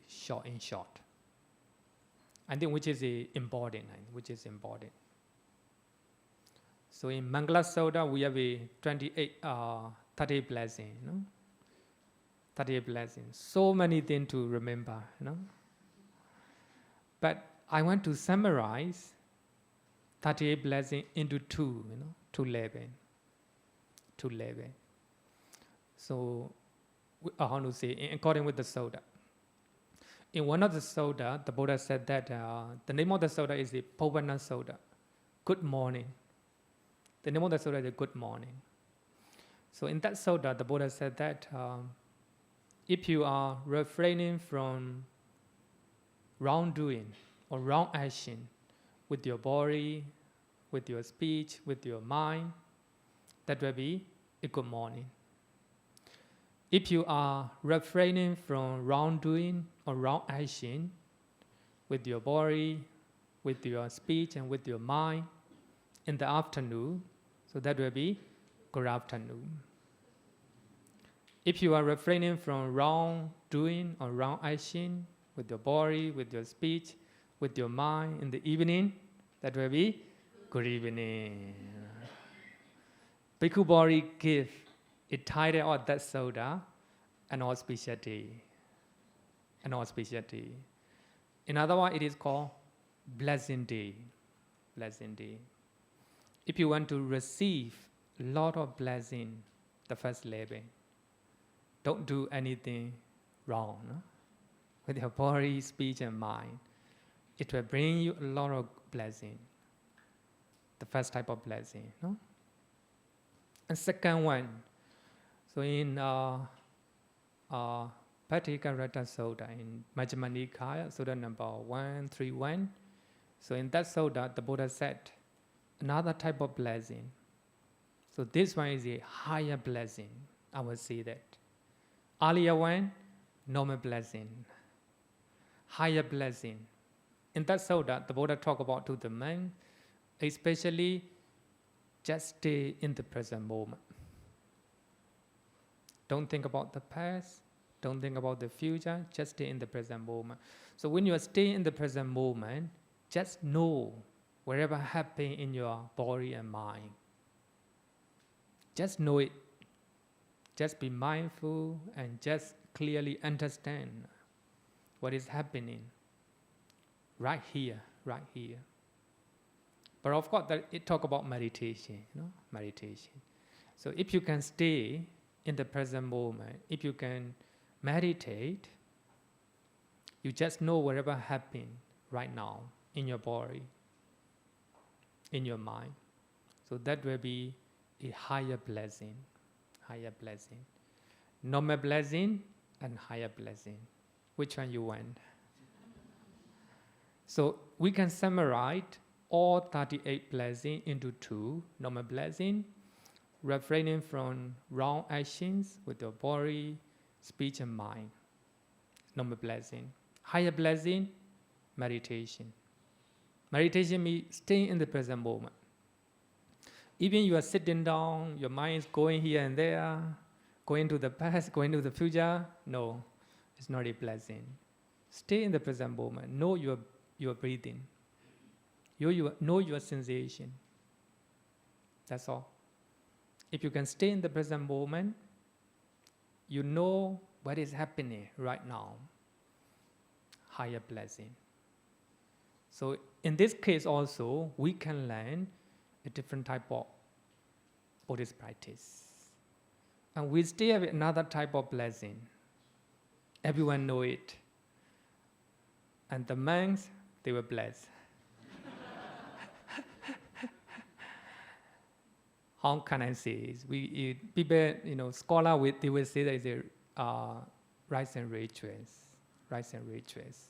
short. I think which is important. So in Mangala Sutta, we have a 38 blessing, you know? 38 blessings. So many things to remember, you know? But I want to summarize 38 blessings into two, you know, two levels. So I want to say, according with the Sutta. In one of the Sutta, the Buddha said that the name of the Sutta is the Pavana Sutta, good morning. The name of the Sutta is good morning. So in that Sutta, the Buddha said that if you are refraining from wrongdoing or wrong action with your body, with your speech, with your mind, that will be a good morning. If you are refraining from wrongdoing or wrong action with your body, with your speech, and with your mind in the afternoon, so that will be good afternoon. If you are refraining from wrongdoing or wrong action with your body, with your speech, with your mind in the evening, that will be good evening. Bhikkhu Bodhi give a title of that Sutta, an auspicious day. An auspicious day. In other words, it is called blessing day. Blessing day. If you want to receive a lot of blessing, the first level, don't do anything wrong, no? With your body, speech, and mind. It will bring you a lot of blessing. The first type of blessing, no? And second one, so in Paticca Ratta Sutta, in Majjhima Nikaya, Sutta number 131, so in that Sutta, the Buddha said, another type of blessing. So this one is a higher blessing, I would say that. Earlier one, normal blessing. higher blessing. In that sutta, the Buddha talked about to the man, especially just stay in the present moment. Don't think about the past, don't think about the future, just stay in the present moment. So when you are staying in the present moment, just know whatever happens in your body and mind. Just know it. Just be mindful and just clearly understand what is happening right here, right here. But of course, it talk about meditation, meditation. So if you can stay in the present moment, if you can meditate, you just know whatever happened right now in your body, in your mind. So that will be a higher blessing, normal blessing and higher blessing. Which one you want? So we can summarize all 38 blessings into 2: normal blessing, refraining from wrong actions with your body, speech and mind. Normal blessing. Higher blessing, meditation. Meditation means staying in the present moment. Even you are sitting down, your mind is going here and there, going to the past, going to the future. No, it's not a blessing. Stay in the present moment. Know your breathing. Know your sensation. That's all. If you can stay in the present moment, you know what is happening right now. Higher blessing. So in this case also, we can learn a different type of Buddhist practice. And we still have another type of blessing. Everyone know it. And the monks, they were blessed. How can I say this? People, scholars, they will say that it's a rites and rituals. Rites and rituals.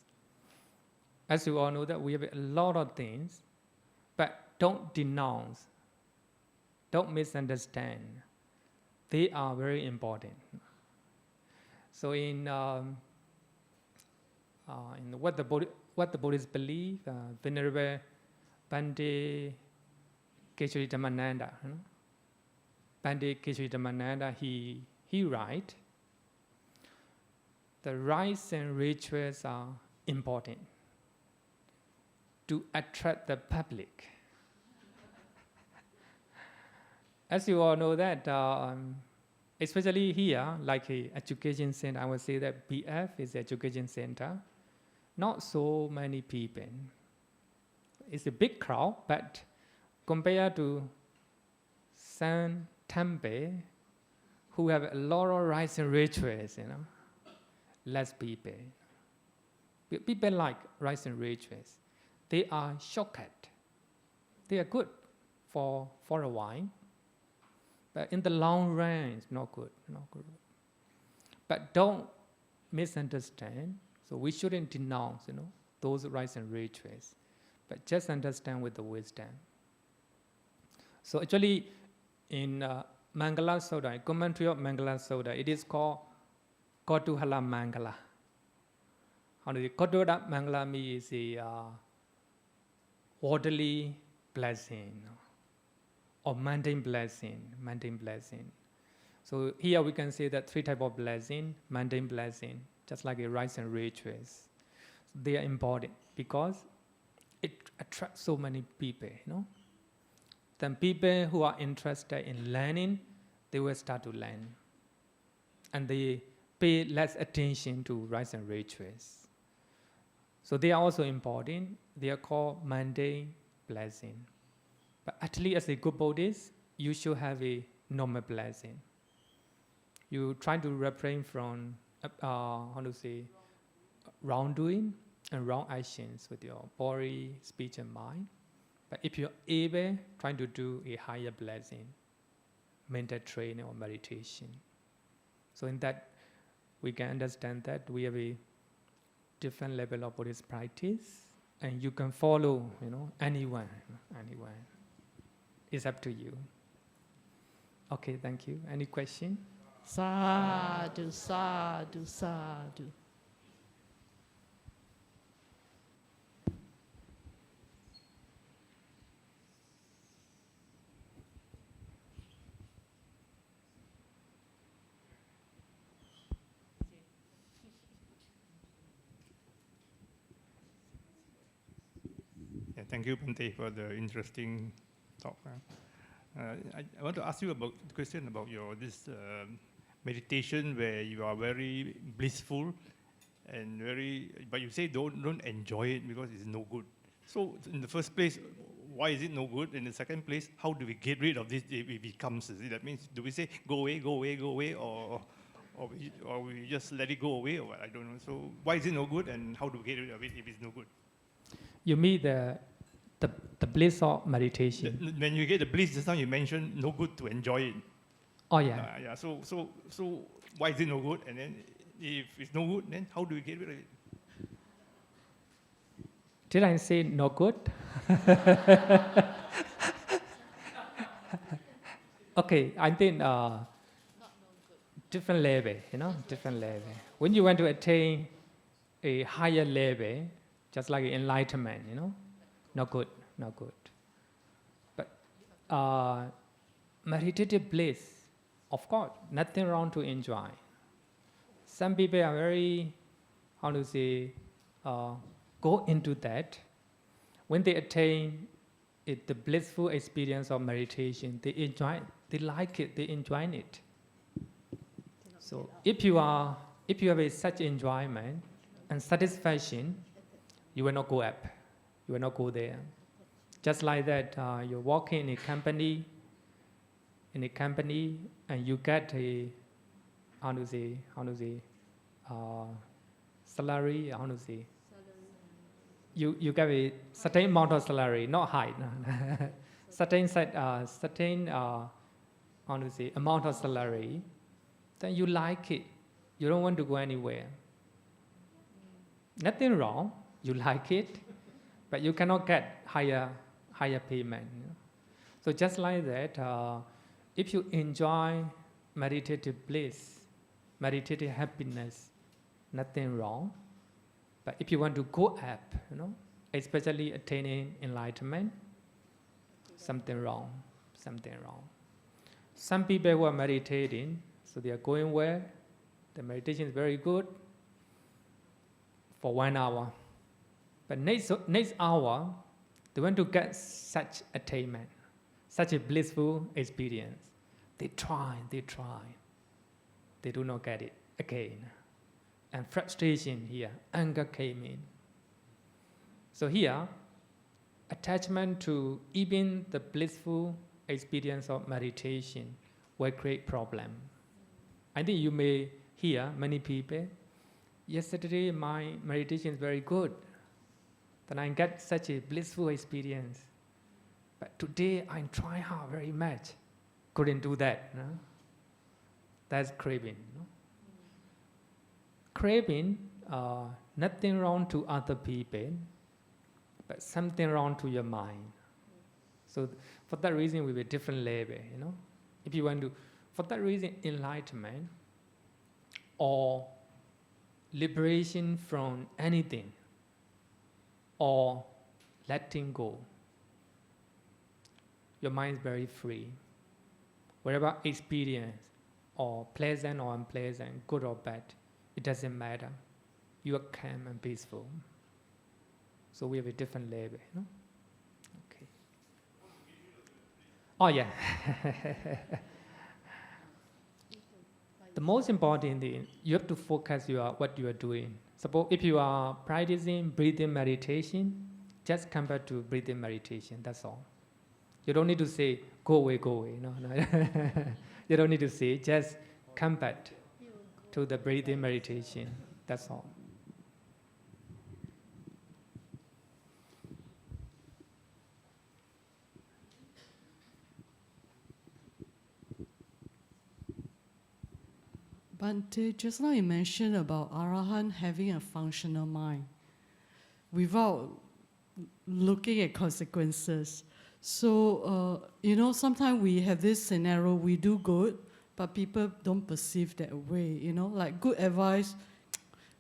As you all know that we have a lot of things, but don't denounce, don't misunderstand. They are very important. So in what the Buddhists believe, Venerable Bhante Keshari Dhammananda, Bhante Keshari Dhammananda, he writes, the rites and rituals are important to attract the public. As you all know that, especially here, like a education center, I would say that BF is education center. Not so many people. It's a big crowd, but compared to San Tempe, who have a lot of rites and rituals, less people. People like rites and rituals. They are shortcut. They are good for a while, but in the long run, it's not good. But don't misunderstand. So we shouldn't denounce, those rites and rituals, but just understand with the wisdom. So actually, in Mangala Sutta, commentary of Mangala Sutta, it is called Kotuhala Mangala. Kotuhala Mangala means a orderly blessing or mundane blessing. So here we can say that 3 types of blessing: mundane blessing, just like a rites and rituals. They are important because it attracts so many people, Then people who are interested in learning, they will start to learn. And they pay less attention to rites and rituals. So they are also important. They are called mundane blessing. But at least as a good Buddhist, you should have a normal blessing. You try to refrain from, wrongdoing and wrong actions with your body, speech, and mind. But if you're able, trying to do a higher blessing, mental training or meditation. So in that, we can understand that we have a different level of Buddhist practice, and you can follow, anyone. It's up to you. Okay, thank you. Any question? Sadhu, sadhu, sadhu. Thank you, Bhante, for the interesting talk. I want to ask you about the question about your this meditation where you are very blissful and but you say don't enjoy it because it's no good. So in the first place, why is it no good? In the second place, how do we get rid of this if it comes? That means, do we say go away, go away, go away, or we just let it go away, or what? I don't know. So why is it no good, and how do we get rid of it if it's no good? You mean the bliss of meditation? When you get the bliss, just now you mentioned no good to enjoy it. Oh yeah. Yeah. So why is it no good? And then if it's no good, then how do we get rid of it? Did I say no good? Okay, I think different level, different level. When you want to attain a higher level, just like enlightenment, not good. But meditative bliss, of course, nothing wrong to enjoy. Some people are very, go into that. When they attain the blissful experience of meditation, they enjoy it, they like it, they enjoy it. So if you have such enjoyment and satisfaction, you will not go up, you will not go there. Just like that, you're working in a company, and you get a salary, you get a certain amount of salary, not high, certain amount of salary, then you like it, you don't want to go anywhere. Nothing wrong, you like it, but you cannot get higher payment. So just like that, if you enjoy meditative bliss, meditative happiness, nothing wrong. But if you want to go up, especially attaining enlightenment, something wrong. Some people who are meditating, so they are going well, the meditation is very good for 1 hour. But next hour, they want to get such attainment, such a blissful experience. They try. They do not get it again. And frustration here, anger came in. So here, attachment to even the blissful experience of meditation will create problem. I think you may hear many people, yesterday my meditation is very good, then I get such a blissful experience. But today I try hard very much, couldn't do that. No? That's craving. No? Craving, nothing wrong to other people, but something wrong to your mind. So for that reason, we have a different level. If you want to, for that reason, enlightenment or liberation from anything or letting go, your mind is very free. Whatever experience, or pleasant or unpleasant, good or bad, it doesn't matter. You are calm and peaceful. So we have a different level. Okay. Oh yeah. The most important thing, you have to focus what you are doing. Suppose if you are practicing breathing meditation, just come back to breathing meditation, that's all. You don't need to say, go away. No. You don't need to say, just come back to the breathing meditation, that's all. Bhante, just now you mentioned about Arahant having a functional mind without looking at consequences. So, sometimes we have this scenario, we do good, but people don't perceive that way, like good advice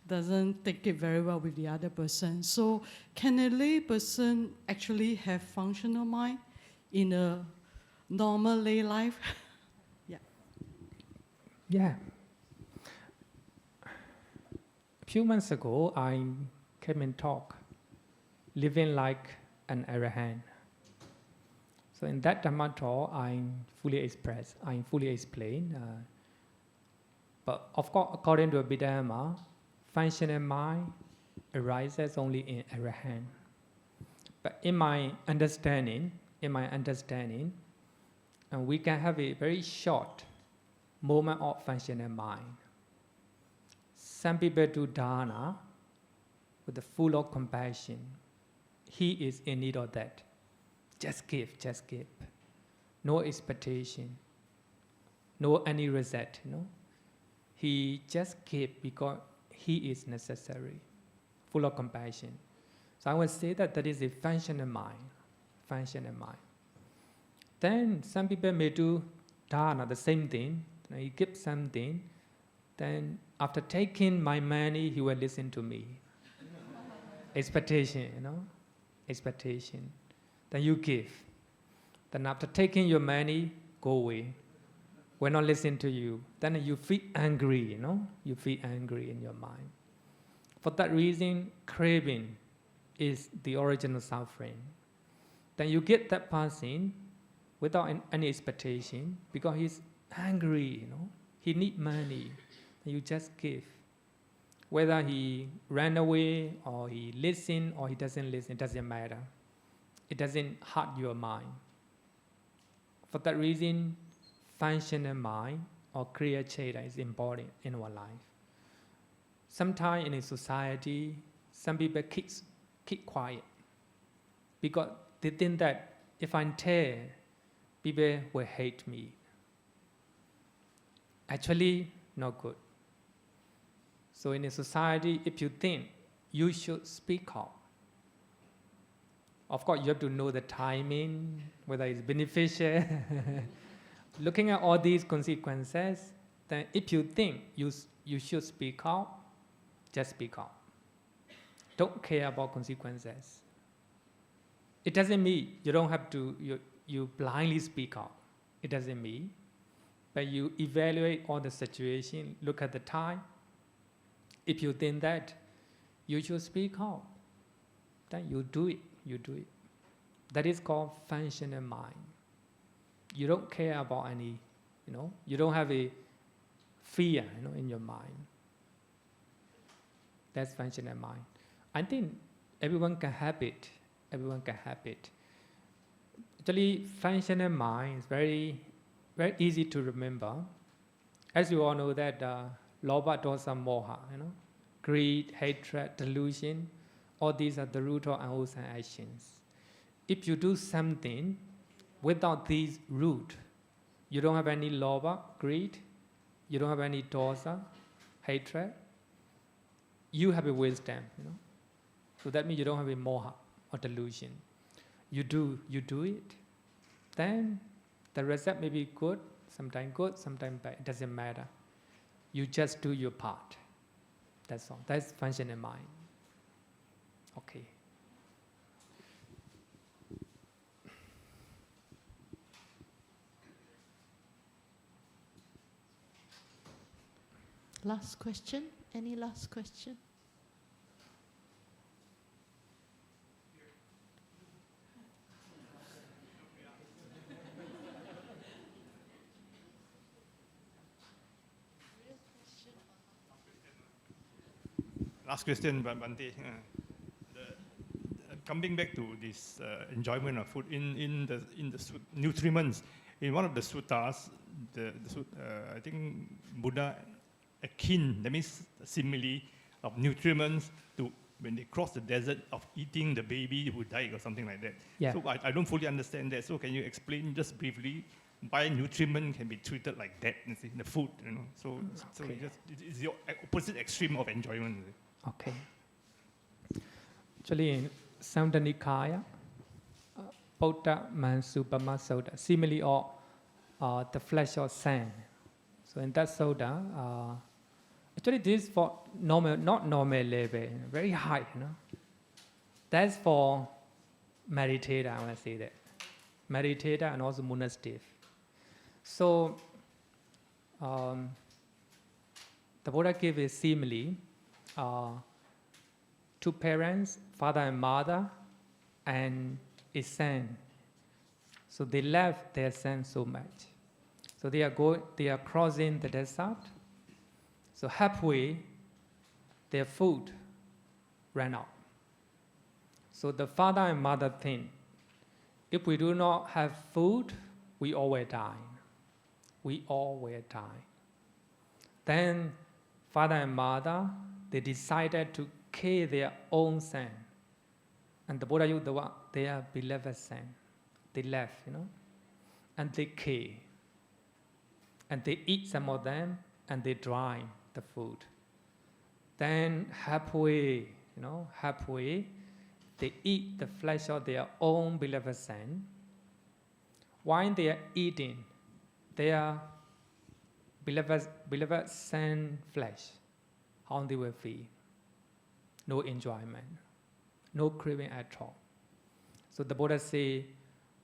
doesn't take it very well with the other person. So can a lay person actually have functional mind in a normal lay life? Yeah. A few months ago, I came and talked, living like an arahant. So in that Dhamma talk, I fully explain. But of course, according to Abhidhamma, functional mind arises only in arahant. But in my understanding, we can have a very short moment of functional mind. Some people do dana with the full of compassion. He is in need of that. Just give. No expectation, no any result. He just give because he is necessary, full of compassion. So I would say that is a functional mind. Then some people may do dana, the same thing. He gives something, then after taking my money, he will listen to me. Expectation. Then you give. Then after taking your money, go away. Will not listen to you. Then you feel angry, You feel angry in your mind. For that reason, craving is the original suffering. Then you get that person without any expectation because he's angry, He need money. Then you just give. Whether he ran away or he listen or he doesn't listen, it doesn't matter. It doesn't hurt your mind. For that reason, functional mind or Kriya Cheta is important in our life. Sometimes in a society, some people keep quiet because they think that if I tell, people will hate me. Actually, not good. So in a society, if you think, you should speak out. Of course, you have to know the timing, whether it's beneficial. Looking at all these consequences, then if you think you should speak out, just speak out. Don't care about consequences. It doesn't mean you don't have to, you blindly speak out. It doesn't mean. But you evaluate all the situation, look at the time. If you think that you should speak out, then you do it. That is called functional mind. You don't care about any, you don't have a fear, in your mind. That's functional mind. I think everyone can have it. Actually, functional mind is very, very easy to remember. As you all know that lobha, dosa, moha, greed, hatred, delusion, all these are the root of unwholesome actions. If you do something without these root, you don't have any lobha, greed, you don't have any dosa, hatred, you have a wisdom, So that means you don't have a moha or delusion. You do it, then the result may be good, sometimes bad, it doesn't matter. You just do your part. That's all. That's functional mind. Okay. Last question? Any last question? Last question, Bhante. Coming back to this enjoyment of food in the nutriments, in one of the suttas, I think Buddha akin, that means simile of nutriments to when they cross the desert of eating the baby who died or something like that. Yeah. So I don't fully understand that. So can you explain just briefly why nutriment can be treated like that in the food? So Okay. it's the opposite extreme of enjoyment. Okay. Actually, in Samdha Nikaya, Bauta Mansupama Soda, simile of the flesh of sand. So in that soda, actually this is for normal, not normal level, very high, That's for meditator, I want to say that. Meditator and also monastic. So the Buddha gave a simile. Two parents, father and mother, and it's sand. So they love their sand so much. So they are crossing the desert. So halfway, their food ran out. So the father and mother think, if we do not have food, we all will die. We all will die. Then father and mother, they decided to kill their own son. And the Buddha used the word, their beloved son. They left, and they kill. And they eat some of them, and they dry the food. Then halfway, they eat the flesh of their own beloved son. While they are eating their beloved son flesh, how they will feel? No enjoyment, no craving at all. So the Buddha say,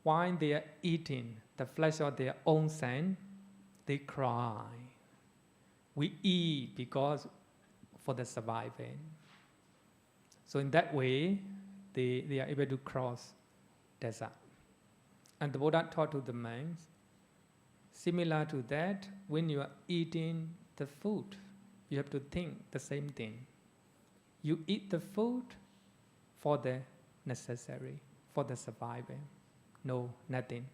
while they are eating the flesh of their own son, they cry. We eat because for the surviving. So in that way, they are able to cross desert. And the Buddha taught to the monks, similar to that, when you are eating the food, you have to think the same thing. You eat the food for the necessary, for the surviving. No, nothing.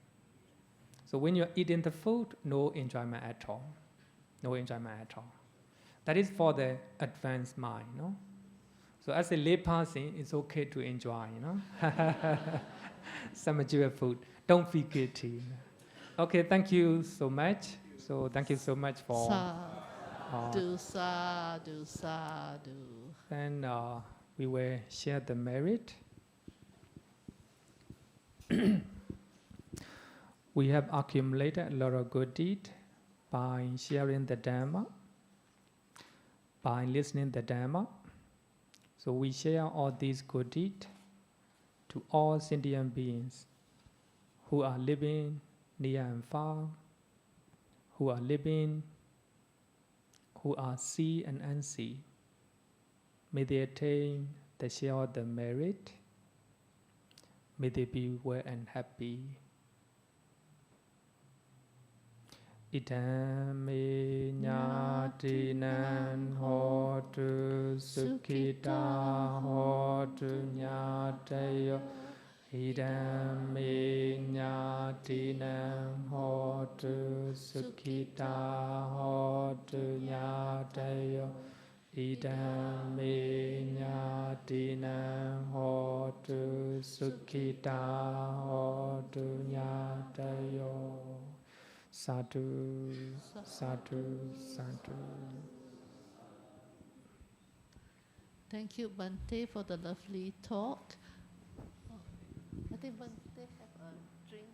So when you're eating the food, no enjoyment at all. No enjoyment at all. That is for the advanced mind, So as a lay person, it's okay to enjoy, some material food. Don't feel guilty. Okay, thank you so much. So thank you so much for... Sadhu, sadhu, sadhu. Then we will share the merit. We have accumulated a lot of good deed by sharing the Dhamma, by listening the Dhamma. So we share all these good deeds to all sentient beings who are living near and far, who are see and unsee. May they attain the share of the merit. May they be well and happy. Idam me nyatinan hotu sukhita hotu nyatayo. Idam me nyatinan hotu sukhita hotu nyatayo. Idam me nyatinan hotu sukhita hotu nyatayo. Sadhu, sadhu, sadhu. Thank you, Bhante, for the lovely talk. I think Bhante have a drink.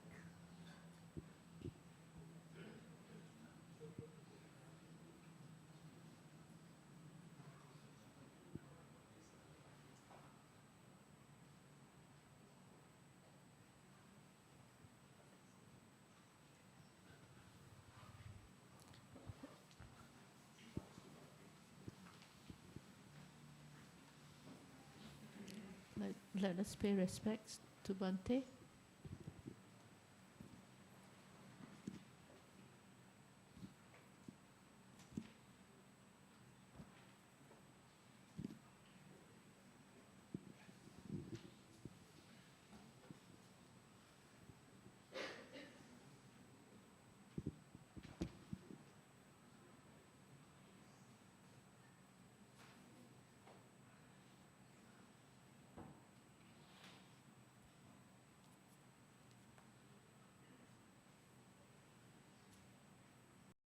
Let us pay respects to Bhante.